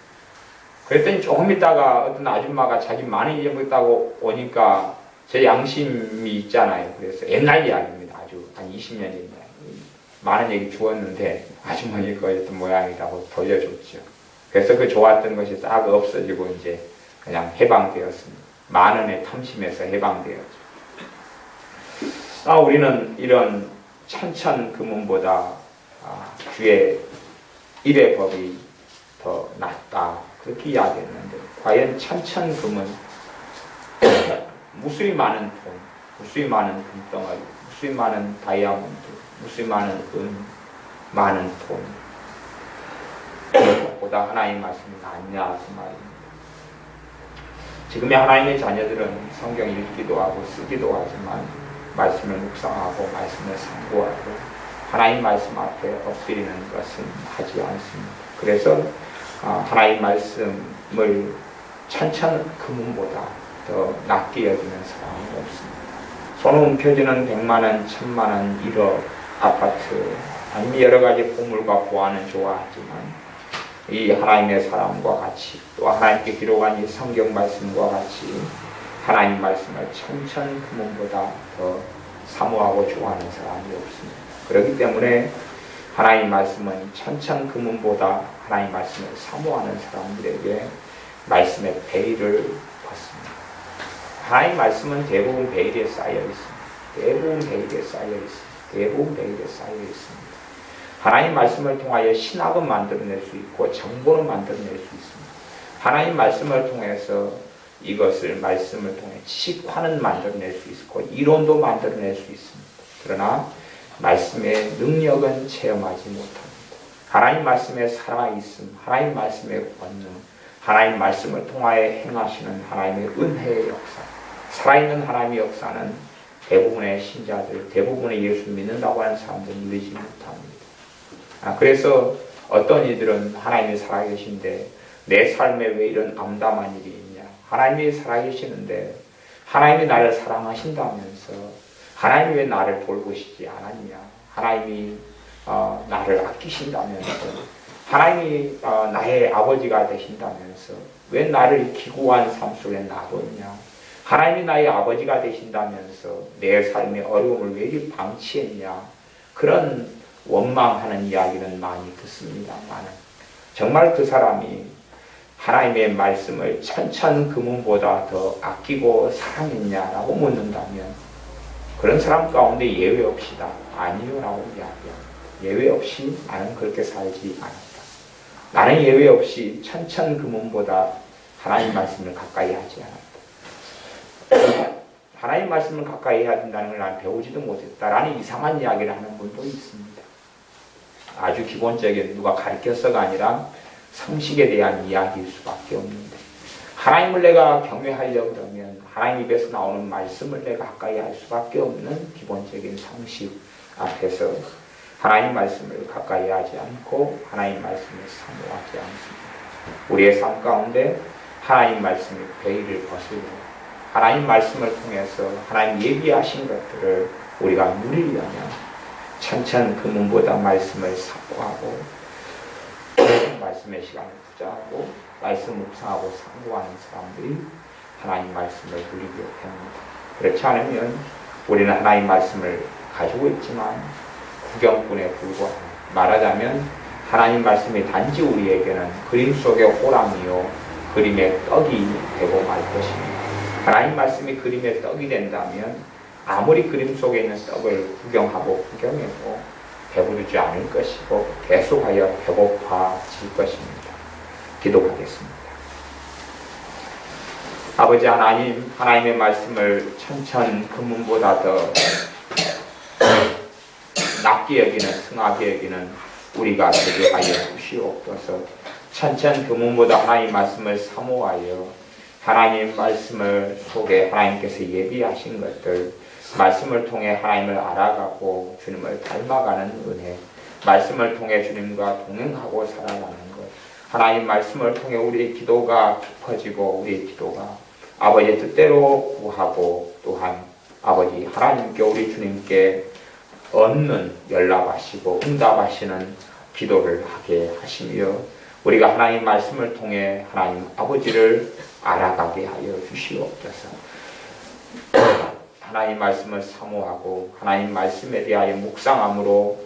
그랬더니 조금 있다가 어떤 아줌마가 자기 10,000원 잊어먹었다고 오니까 제 양심이 있잖아요. 그래서 옛날 이야기입니다. 아주 한 20년 전에 10,000원 얘기 주었는데 아주머니 거였던 모양이라고 돌려줬죠. 그래서 그 좋았던 것이 싹 없어지고 이제 그냥 해방되었습니다. 10,000원에 탐심해서 해방되었죠. 우리는 이런 천천금은보다 주의 일의 법이 더 낫다 그렇게 이야기했는데 과연 천천금은 무수히 많은 돈, 무수히 많은 금덩어리, 무수히 많은 다이아몬드, 무수히 많은 은, 많은 돈 보다 하나님 말씀이 낫냐 그 말입니다. 지금의 하나님의 자녀들은 성경 읽기도 하고 쓰기도 하지만 말씀을 묵상하고 말씀을 상고하고 하나님 말씀 앞에 엎드리는 것은 하지 않습니다. 그래서 하나님 말씀을 천천금은보다 더 낮게 여기는 사람이 없습니다. 손 움켜쥐는 100만원, 1000만원, 1억, 아파트 아니면 여러가지 보물과 보화는 좋아하지만 이 하나님의 사람과 같이 또 하나님께 기록한 이 성경 말씀과 같이 하나님 말씀을 천천금은보다 더 사모하고 좋아하는 사람이 없습니다. 그렇기 때문에 하나님 말씀은 천천금은보다 하나님 말씀을 사모하는 사람들에게 말씀의 베일을 받습니다. 하나님 말씀은 대부분 베일에 쌓여 있습니다. 대부분 베일에 쌓여 있습니다. 대부분 베일에 쌓여 있습니다. 하나님 말씀을 통하여 신학은 만들어낼 수 있고 정보는 만들어낼 수 있습니다. 하나님 말씀을 통해서 이것을 말씀을 통해 지식화는 만들어낼 수 있고 이론도 만들어낼 수 있습니다. 그러나 말씀의 능력은 체험하지 못합니다. 하나님 말씀에 살아있음, 하나님 말씀의 권능, 하나님 말씀을 통하여 행하시는 하나님의 은혜의 역사, 살아있는 하나님의 역사는 대부분의 신자들, 대부분의 예수 믿는다고 하는 사람들은 누리지 못합니다. 그래서 어떤 이들은 하나님이 살아계신데 내 삶에 왜 이런 암담한 일이 있냐? 하나님이 살아계시는데 하나님이 나를 사랑하신다면서 하나님이 왜 나를 돌보시지 않았냐? 하나님이 나를 아끼신다면서 하나님이 나의 아버지가 되신다면서 왜 나를 기구한 삶 속에 놔뒀냐? 하나님이 나의 아버지가 되신다면서 내 삶의 어려움을 왜 이리 방치했냐? 그런 원망하는 이야기는 많이 듣습니다만 정말 그 사람이 하나님의 말씀을 천천금은보다 더 아끼고 사랑했냐라고 묻는다면 그런 사람 가운데 예외 없이 다 아니요라고 이야기합니다. 예외 없이 나는 그렇게 살지 않았다. 나는 예외 없이 천천금은보다 하나님 말씀을 가까이 하지 않았다. 하나님 말씀을 가까이 해야 된다는 걸 난 배우지도 못했다라는 이상한 이야기를 하는 분도 있습니다. 아주 기본적인 누가 가르쳐서가 아니라 상식에 대한 이야기일 수밖에 없는데 하나님을 내가 경외하려고 그러면 하나님 입에서 나오는 말씀을 내가 가까이 할 수밖에 없는 기본적인 상식 앞에서 하나님 말씀을 가까이 하지 않고 하나님 말씀을 사모하지 않습니다. 우리의 삶 가운데 하나님 말씀의 베일을 벗으려 하나님 말씀을 통해서 하나님 예비하신 것들을 우리가 누리려면 천천금은보다 말씀을 사모하고 말씀의 시간을 투자하고 말씀 묵상하고 상고하는 사람들이 하나님 말씀을 누리게 됩니다. 그렇지 않으면 우리는 하나님 말씀을 가지고 있지만 구경꾼에 불과합니다. 말하자면 하나님 말씀이 단지 우리에게는 그림 속의 호랑이요 그림의 떡이 되고 말 것입니다. 하나님 말씀이 그림의 떡이 된다면 아무리 그림 속에 있는 떡을 구경하고 구경해도 배부르지 않을 것이고 계속하여 배고파질 것입니다. 기도하겠습니다. 아버지 하나님, 하나님의 말씀을 천천금은보다 더 낮게 여기는, 승하게 여기는 우리가 되게 하여 주시옵소서. 천천금은보다 하나님 말씀을 사모하여 하나님 말씀을 속에 하나님께서 예비하신 것들, 말씀을 통해 하나님을 알아가고 주님을 닮아가는 은혜, 말씀을 통해 주님과 동행하고 살아가는 것, 하나님 말씀을 통해 우리의 기도가 깊어지고 우리의 기도가 아버지의 뜻대로 구하고 또한 아버지 하나님께 우리 주님께 얻는 연락하시고 응답하시는 기도를 하게 하시며 우리가 하나님 말씀을 통해 하나님 아버지를 알아가게 하여 주시옵소서. 하나님 말씀을 사모하고 하나님 말씀에 대하여 묵상함으로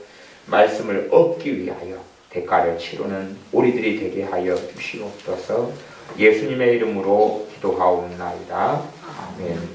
말씀을 얻기 위하여 대가를 치르는 우리들이 되게 하여 주시옵소서. 예수님의 이름으로 기도하옵나이다. 아멘.